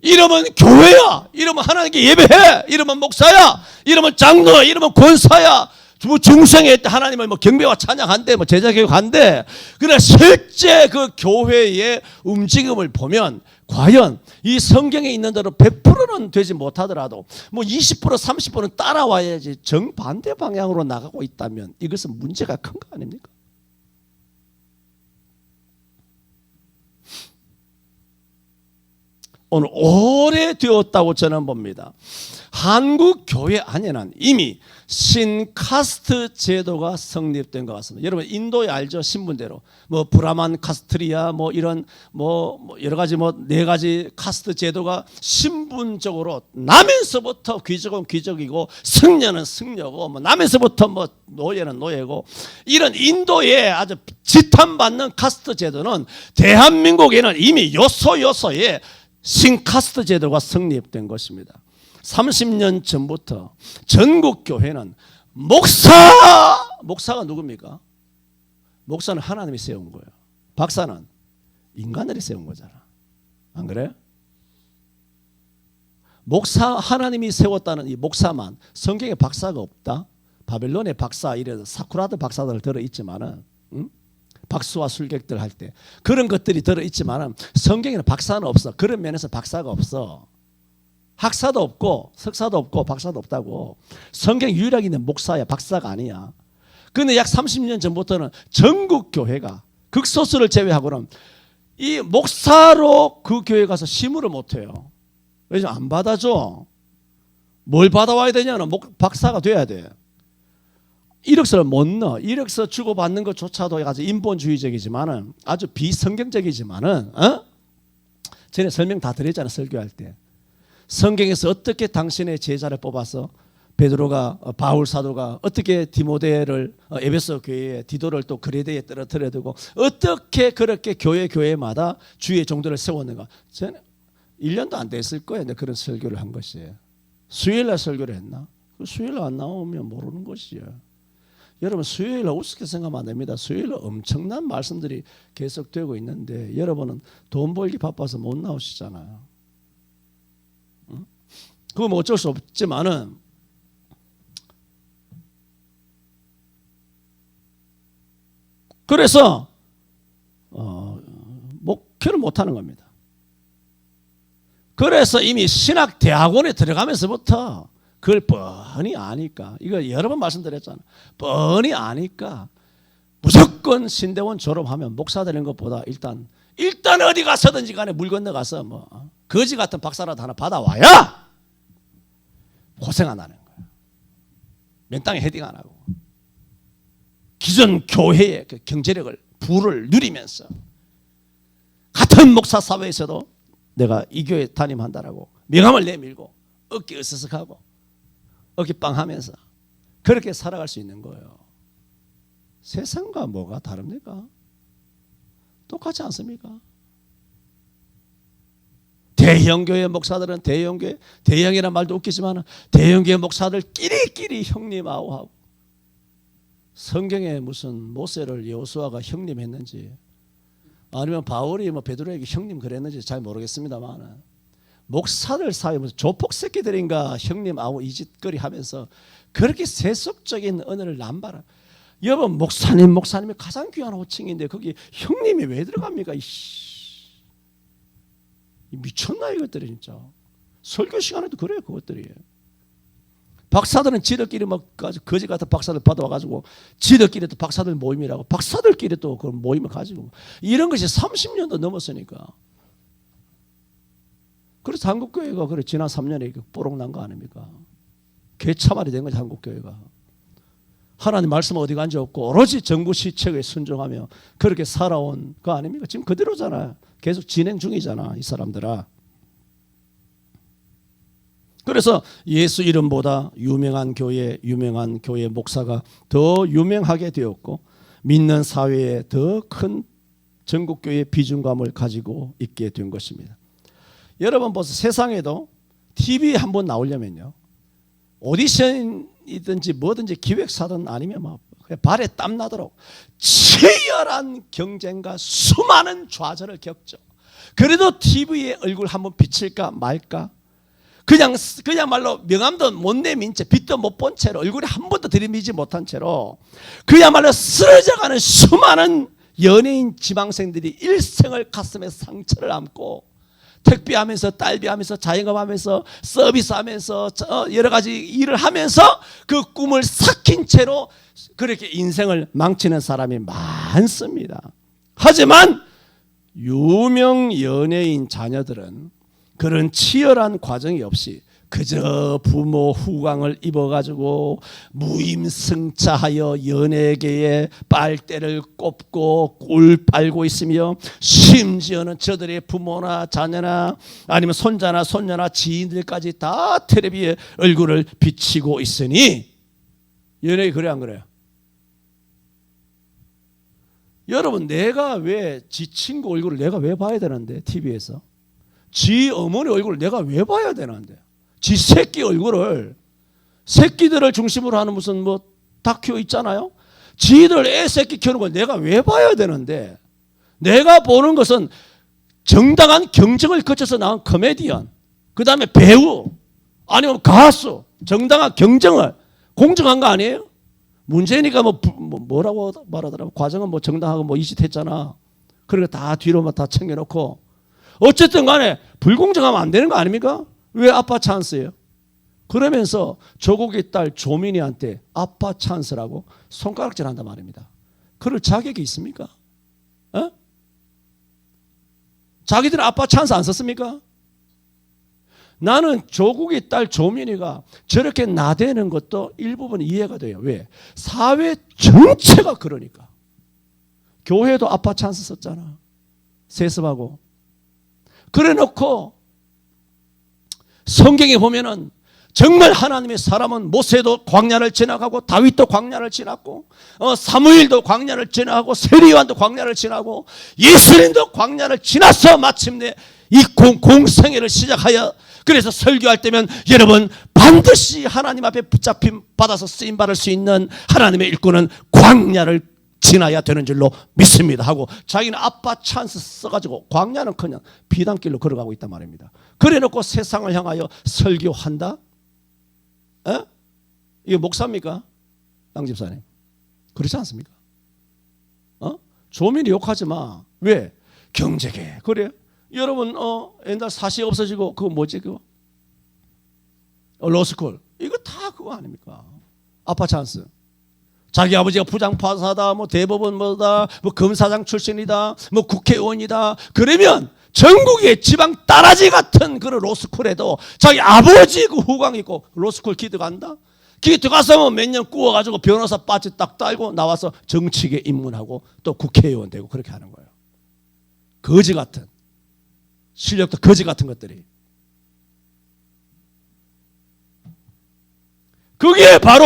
이러면 교회야, 이러면 하나님께 예배해, 이러면 목사야, 이러면 장로야, 이러면 권사야, 뭐 중생에 하나님을 뭐 경배와 찬양한대, 뭐 제자교육한대. 그러나 실제 그 교회의 움직임을 보면 과연 이 성경에 있는 대로 100%는 되지 못하더라도 뭐 20% 30%는 따라와야지 정반대 방향으로 나가고 있다면 이것은 문제가 큰 거 아닙니까? 오늘 오래되었다고 저는 봅니다. 한국 교회 안에는 이미 신카스트 제도가 성립된 것 같습니다. 여러분 인도에 알죠? 신분대로 뭐 브라만 카스트리아 뭐 이런 뭐 여러 가지 뭐 네 가지 카스트 제도가 신분적으로 나면서부터 귀족은 귀족이고 승려는 승려고 뭐 나면서부터 뭐 노예는 노예고 이런 인도의 아주 지탄받는 카스트 제도는 대한민국에는 이미 요소에 신카스트 제도가 성립된 것입니다. 30년 전부터 전국 교회는 목사가 누굽니까? 목사는 하나님이 세운 거예요. 박사는 인간들이 세운 거잖아. 안 그래? 목사 하나님이 세웠다는 이 목사만, 성경에 박사가 없다. 바벨론의 박사 이래서 사쿠라드 박사들 들어있지만은 박수와 술객들 할 때 그런 것들이 들어있지만은 성경에는 박사는 없어. 그런 면에서 박사가 없어. 학사도 없고 석사도 없고 박사도 없다고. 성경 유일하게 있는 목사야. 박사가 아니야. 그런데 약 30년 전부터는 전국 교회가 극소수를 제외하고는 이 목사로 그 교회 가서 심으를 못해요. 왜냐면 안 받아줘. 뭘 받아와야 되냐면 박사가 돼야 돼. 이력서를 못 넣어. 이력서 주고받는 것조차도 아주 인본주의적이지만은 아주 비성경적이지만은 전에 설명 다 드렸잖아요. 설교할 때. 성경에서 어떻게 당신의 제자를 뽑아서 베드로가 바울 사도가 어떻게 디모데를 에베소 교회에 디도를 또 그레데에 떨어뜨려 두고 어떻게 그렇게 교회마다 주의 종들을 세웠는가. 저는 1년도 안 됐을 거예요. 그런 설교를 한 것이에요. 수요일날 설교를 했나? 수요일날 안 나오면 모르는 것이에요. 여러분 수요일날 우습게 생각하면 안 됩니다. 수요일날 엄청난 말씀들이 계속되고 있는데 여러분은 돈 벌기 바빠서 못 나오시잖아요. 응? 그건 뭐 어쩔 수 없지만은 그래서 목표를 못하는 겁니다. 그래서 이미 신학대학원에 들어가면서부터 그걸 뻔히 아니까, 이거 여러 번 말씀드렸잖아요. 뻔히 아니까 무조건 신대원 졸업하면 목사 되는 것보다 일단 어디 가서든지 간에 물 건너가서 뭐 거지 같은 박사라도 하나 받아와야 고생 안 하는 거예요. 맨땅에 헤딩 안 하고 기존 교회의 그 경제력을 부를 누리면서 같은 목사 사회에서도 내가 이 교회 담임한다라고 명함을 내밀고 어깨 으스스하고 어깨 빵하면서 그렇게 살아갈 수 있는 거예요. 세상과 뭐가 다릅니까? 똑같지 않습니까? 대형교회 목사들은 대형교회, 대형이란 말도 웃기지만 대형교회 목사들끼리 형님하고 성경에 무슨 모세를 여호수아가 형님 했는지 아니면 바울이 뭐 베드로에게 형님 그랬는지 잘 모르겠습니다만 목사들 사이에 무슨 조폭 새끼들인가 형님하고 이 짓거리 하면서 그렇게 세속적인 언어를 남발하. 여러분 목사님이 가장 귀한 호칭인데 거기 형님이 왜 들어갑니까? 미쳤나 이것들이 진짜. 설교 시간에도 그래요 그것들이. 박사들은 지들끼리 막 거지 같은 박사들 받아와가지고 지들끼리 또 박사들 모임이라고 박사들끼리 또 그 모임을 가지고 이런 것이 30년도 넘었으니까. 그래서 한국교회가 그래 지난 3년에 뽀록 난 거 아닙니까? 개차말이 된 거지 한국교회가. 하나님 말씀 어디 간지 없고 오로지 정부 시책에 순종하며 그렇게 살아온 거 아닙니까? 지금 그대로잖아요. 계속 진행 중이잖아 이 사람들아. 그래서 예수 이름보다 유명한 교회 목사가 더 유명하게 되었고 믿는 사회에 더 큰 전국교회 비중감을 가지고 있게 된 것입니다. 여러분 보세요. 세상에도 TV에 한번 나오려면요 오디션이든지 뭐든지 기획사든 아니면 막 발에 땀 나도록 치열한 경쟁과 수많은 좌절을 겪죠. 그래도 TV에 얼굴 한번 비칠까 말까 그야말로 명함도 못 내민 채 빛도 못 본 채로 얼굴에 한 번도 들이미지 못한 채로 그야말로 쓰러져가는 수많은 연예인 지망생들이 일생을 가슴에 상처를 안고 택배하면서 딸비하면서 자영업하면서 서비스하면서 여러 가지 일을 하면서 그 꿈을 삭힌 채로 그렇게 인생을 망치는 사람이 많습니다. 하지만 유명 연예인 자녀들은 그런 치열한 과정이 없이 그저 부모 후광을 입어가지고 무임승차하여 연예계에 빨대를 꼽고 꿀 빨고 있으며 심지어는 저들의 부모나 자녀나 아니면 손자나 손녀나 지인들까지 다 텔레비에 얼굴을 비치고 있으니 연예계 그래 안 그래요? 여러분 내가 왜 지 친구 얼굴을 내가 왜 봐야 되는데 TV에서 지 어머니 얼굴을 내가 왜 봐야 되는데 지 새끼 얼굴을 새끼들을 중심으로 하는 무슨 뭐 다큐 있잖아요. 지들 애 새끼 키우는 걸 내가 왜 봐야 되는데 내가 보는 것은 정당한 경쟁을 거쳐서 나온 코미디언 그 다음에 배우 아니면 가수 정당한 경쟁을 공정한 거 아니에요? 문제니까 뭐라고 말하더라고. 과정은 뭐 정당하고 뭐 이 짓 했잖아. 그러니까 다 뒤로만 다 챙겨놓고 어쨌든 간에 불공정하면 안 되는 거 아닙니까? 왜 아빠 찬스예요? 그러면서 조국의 딸 조민이한테 아빠 찬스라고 손가락질 한단 말입니다. 그럴 자격이 있습니까? 어? 자기들은 아빠 찬스 안 썼습니까? 나는 조국의 딸 조민이가 저렇게 나대는 것도 일부분 이해가 돼요. 왜? 사회 전체가 그러니까. 교회도 아빠 찬스 썼잖아. 세습하고. 그래 놓고 성경에 보면은 정말 하나님의 사람은 모세도 광야를 지나가고 다윗도 광야를 지났고 사무엘도 광야를 지나가고 세리요한도 광야를 지나고 예수님도 광야를 지나서 마침내 이 공생애를 시작하여 그래서 설교할 때면 여러분 반드시 하나님 앞에 붙잡힘 받아서 쓰임 받을 수 있는 하나님의 일꾼은 광야를 지나야 되는 줄로 믿습니다 하고 자기는 아빠 찬스 써가지고 광야는 그냥 비단길로 걸어가고 있단 말입니다. 그래놓고 세상을 향하여 설교한다? 에? 이게 목사입니까? 땅 집사님 그렇지 않습니까? 조민이 욕하지 마. 왜? 경제계 그래. 여러분 옛날 사시 없어지고 그거 뭐지 그거? 로스쿨 이거 다 그거 아닙니까? 아빠 찬스. 자기 아버지가 부장판사다, 뭐 대법원 뭐다, 뭐 검사장 출신이다, 뭐 국회의원이다. 그러면 전국의 지방 따라지 같은 그런 로스쿨에도 자기 아버지 그 후광 있고 로스쿨 기드 간다. 기드 가서 뭐 몇 년 꾸어가지고 변호사 빠지 딱 딸고 나와서 정치계 입문하고 또 국회의원 되고 그렇게 하는 거예요. 거지 같은 실력도 거지 같은 것들이. 그게 바로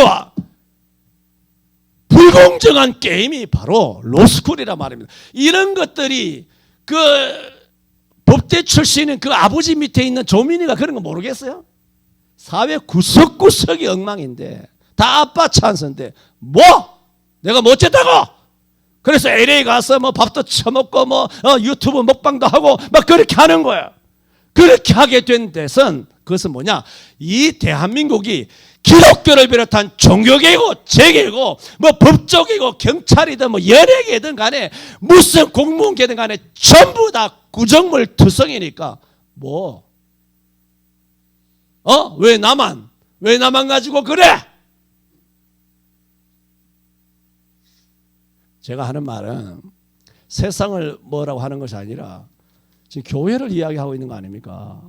불공정한 게임이 바로 로스쿨이란 말입니다. 이런 것들이 그 법대 출신인 그 아버지 밑에 있는 조민이가 그런 거 모르겠어요? 사회 구석구석이 엉망인데 다 아빠 찬스인데 뭐? 내가 뭐 어쨌다고? 그래서 LA 가서 뭐 밥도 처먹고 뭐 유튜브 먹방도 하고 막 그렇게 하는 거야. 그렇게 하게 된 데선 그것은 뭐냐? 이 대한민국이 기독교를 비롯한 종교계고 재계고 뭐 법조계고 경찰이든 뭐 연예계든 간에 무슨 공무원계든 간에 전부 다 구정물 투성이니까 뭐 왜 나만 가지고 그래? 제가 하는 말은 세상을 뭐라고 하는 것이 아니라 지금 교회를 이야기하고 있는 거 아닙니까?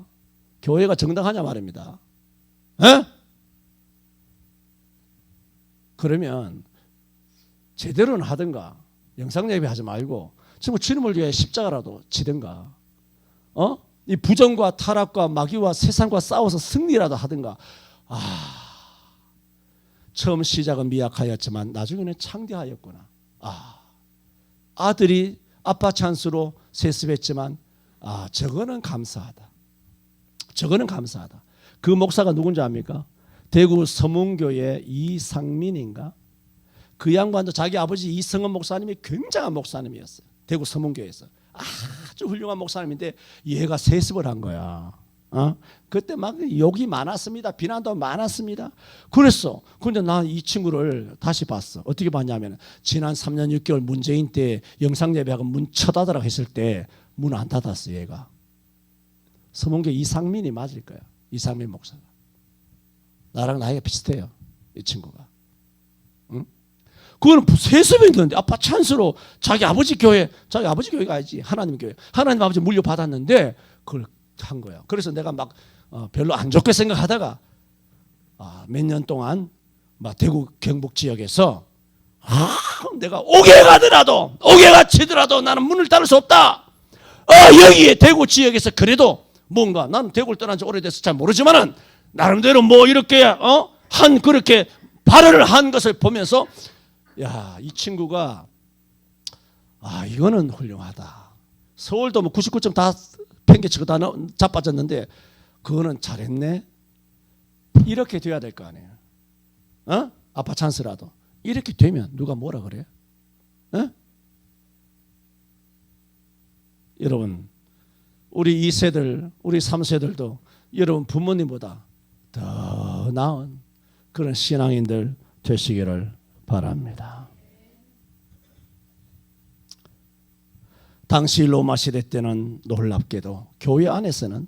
교회가 정당하냐 말입니다. 에? 그러면 제대로는 하든가 영상 예배하지 말고 정말 주님을 위해 십자가라도 지든가 이 부정과 타락과 마귀와 세상과 싸워서 승리라도 하든가. 처음 시작은 미약하였지만 나중에는 창대하였구나. 아들이 아빠 찬스로 세습했지만 저거는 감사하다. 저거는 감사하다. 그 목사가 누군지 압니까? 대구 서문교회 이상민인가? 그 양반도 자기 아버지 이성은 목사님이 굉장한 목사님이었어요. 대구 서문교회에서 아주 훌륭한 목사님인데 얘가 세습을 한 거야. 그때 막 욕이 많았습니다. 비난도 많았습니다. 그랬어. 근데 난 이 친구를 다시 봤어. 어떻게 봤냐면 지난 3년 6개월 문재인 때 영상 예배하고 문 쳐닫으라고 했을 때 문 안 닫았어. 얘가. 서문교회 이상민이 맞을 거야. 이상민 목사가. 나랑 나이가 비슷해요. 이 친구가. 응? 그거는 세습했는데 아빠 찬스로 자기 아버지 교회가 아니지. 하나님 교회. 하나님 아버지 물려받았는데 그걸 한 거야. 그래서 내가 막 별로 안 좋게 생각하다가 몇 년 동안 막 대구 경북 지역에서 내가 옥외가 치더라도 나는 문을 닫을 수 없다. 여기에 대구 지역에서 그래도 뭔가 나는 대구를 떠난 지 오래돼서 잘 모르지만은 나름대로 뭐 이렇게 그렇게 발언을 한 것을 보면서 야, 이 친구가 이거는 훌륭하다. 서울도 뭐 99점 다 팽개치고 다 자빠졌는데 그거는 잘했네. 이렇게 돼야 될 거 아니에요. 아빠 찬스라도 이렇게 되면 누가 뭐라 그래? 여러분 우리 2세들 우리 3세들도 여러분 부모님보다 더 나은 그런 신앙인들 되시기를 바랍니다. 당시 로마 시대 때는 놀랍게도 교회 안에서는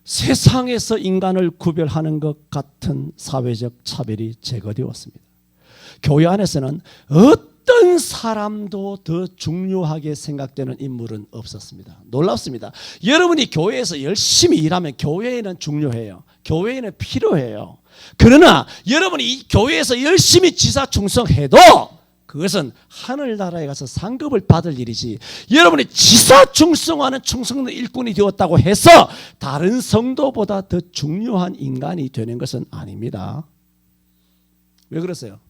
세상에서 인간을 구별하는 것 같은 사회적 차별이 제거되었습니다. 교회 안에서는 어떤 사람도 더 중요하게 생각되는 인물은 없었습니다. 놀랍습니다. 여러분이 교회에서 열심히 일하면 교회에는 중요해요. 교회에는 필요해요. 그러나 여러분이 이 교회에서 열심히 지사 충성해도 그것은 하늘나라에 가서 상급을 받을 일이지 여러분이 지사 충성하는 충성의 일꾼이 되었다고 해서 다른 성도보다 더 중요한 인간이 되는 것은 아닙니다. 왜 그러세요?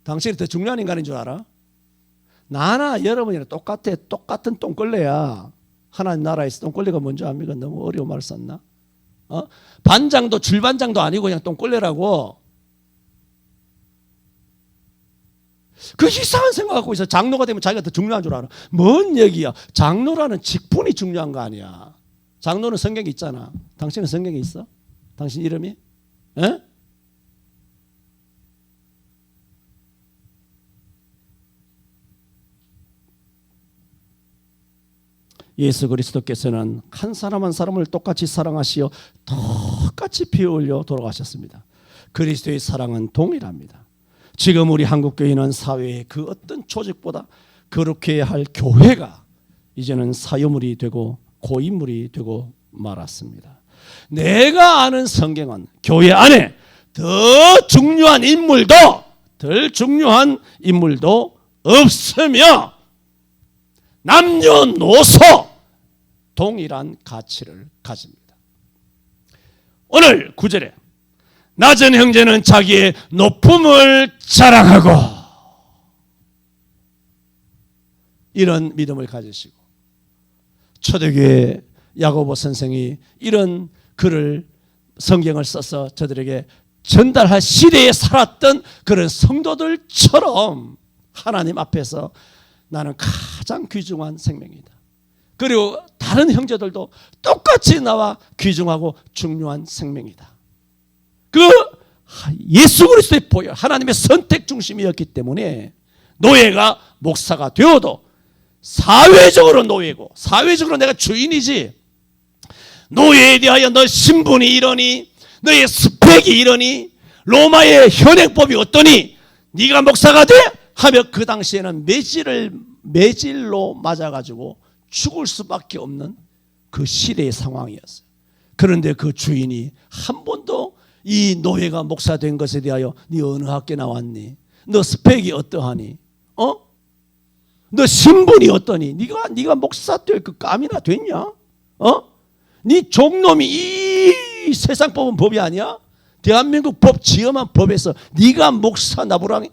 당신이 더 중요한 인간인 줄 알아? 나나 여러분이랑 똑같아. 똑같은 똥걸레야. 하나님 나라에서 똥걸레가 뭔지 압니까? 너무 어려운 말 썼나? 반장도 줄반장도 아니고 그냥 똥걸레라고. 그 이상한 생각하고 있어. 장로가 되면 자기가 더 중요한 줄 알아. 뭔 얘기야? 장로라는 직분이 중요한 거 아니야. 장로는 성경이 있잖아. 당신은 성경이 있어? 당신 이름이? 에? 예수 그리스도께서는 한 사람 한 사람을 똑같이 사랑하시어 똑같이 피 흘려 돌아가셨습니다. 그리스도의 사랑은 동일합니다. 지금 우리 한국교회는 사회의 그 어떤 조직보다 그렇게 할 교회가 이제는 사유물이 되고 고인물이 되고 말았습니다. 내가 아는 성경은 교회 안에 더 중요한 인물도 없으며 남녀노소 동일한 가치를 가집니다. 오늘 9절에 낮은 형제는 자기의 높음을 자랑하고, 이런 믿음을 가지시고, 초대교회 야고보 선생이 이런 글을 성경을 써서 저들에게 전달할 시대에 살았던 그런 성도들처럼 하나님 앞에서 나는 가장 귀중한 생명이다. 그리고 다른 형제들도 똑같이 나와 귀중하고 중요한 생명이다. 그 예수 그리스도의 보혈, 하나님의 선택 중심이었기 때문에 노예가 목사가 되어도 사회적으로 노예고, 사회적으로 내가 주인이지, 노예에 대하여 너 신분이 이러니, 너의 스펙이 이러니, 로마의 현행법이 어떠니 네가 목사가 돼? 하며 그 당시에는 매질로 맞아가지고 죽을 수밖에 없는 그 시대의 상황이었어요. 그런데 그 주인이 한 번도 이 노예가 목사 된 것에 대하여 네 어느 학교 나왔니? 너 스펙이 어떠하니? 너 신분이 어떠니? 네가 목사 될 그 감이나 됐냐? 네 종놈이 이 세상 법은 법이 아니야? 대한민국 법 지엄한 법에서 네가 목사 나부랑이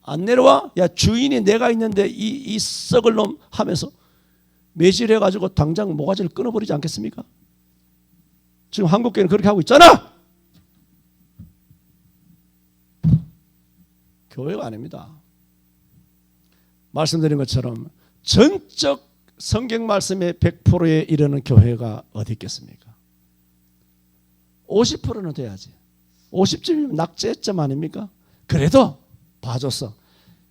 안 내려와? 야, 주인이 내가 있는데 이 썩을 놈 하면서 매질해가지고 당장 모가지를 끊어버리지 않겠습니까? 지금 한국교회는 그렇게 하고 있잖아. 교회가 아닙니다. 말씀드린 것처럼 전적 성경 말씀의 100%에 이르는 교회가 어디 있겠습니까? 50%는 돼야지. 50점이면 낙제점 아닙니까? 그래도 봐줬어.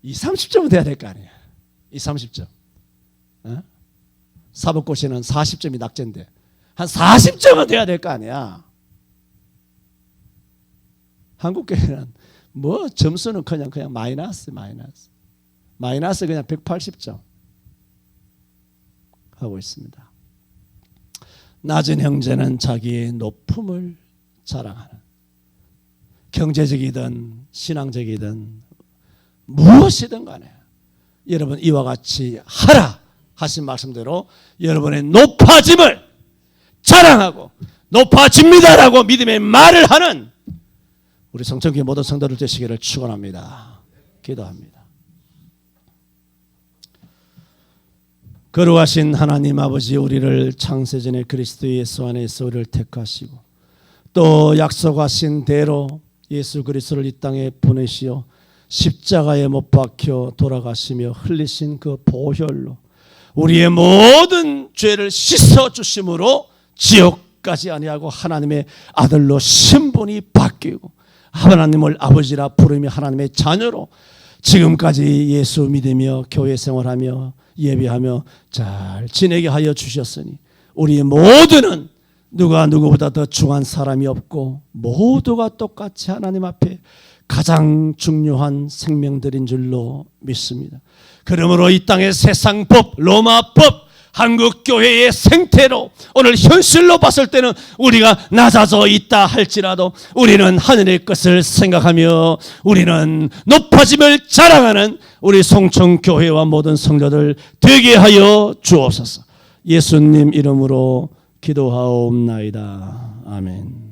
30점은 돼야 될 거 아니야. 30점. 사법고시는 40점이 낙제인데 한 40점은 돼야 될 거 아니야. 한국교회는 뭐 점수는 그냥 마이너스 그냥 180점 하고 있습니다. 낮은 형제는 자기의 높음을 자랑하는, 경제적이든 신앙적이든 무엇이든 간에 여러분 이와 같이 하라 하신 말씀대로 여러분의 높아짐을 자랑하고 높아집니다라고 믿음의 말을 하는 우리 성천교회 모든 성도들 되시기를 축원합니다. 기도합니다. 거룩하신 하나님 아버지, 우리를 창세전에 그리스도 예수 안에서 우리를 택하시고 또 약속하신 대로 예수 그리스도를 이 땅에 보내시어 십자가에 못 박혀 돌아가시며 흘리신 그 보혈로 우리의 모든 죄를 씻어주심으로 지옥까지 아니하고 하나님의 아들로 신분이 바뀌고 하나님을 아버지라 부르며 하나님의 자녀로 지금까지 예수 믿으며 교회 생활하며 예배하며 잘 지내게 하여 주셨으니 우리 모두는 누가 누구보다 더 중한 사람이 없고 모두가 똑같이 하나님 앞에 가장 중요한 생명들인 줄로 믿습니다. 그러므로 이 땅의 세상법, 로마법, 한국교회의 생태로 오늘 현실로 봤을 때는 우리가 낮아져 있다 할지라도 우리는 하늘의 것을 생각하며 우리는 높아짐을 자랑하는 우리 송천교회와 모든 성도들 되게 하여 주옵소서. 예수님 이름으로 기도하옵나이다. 아멘.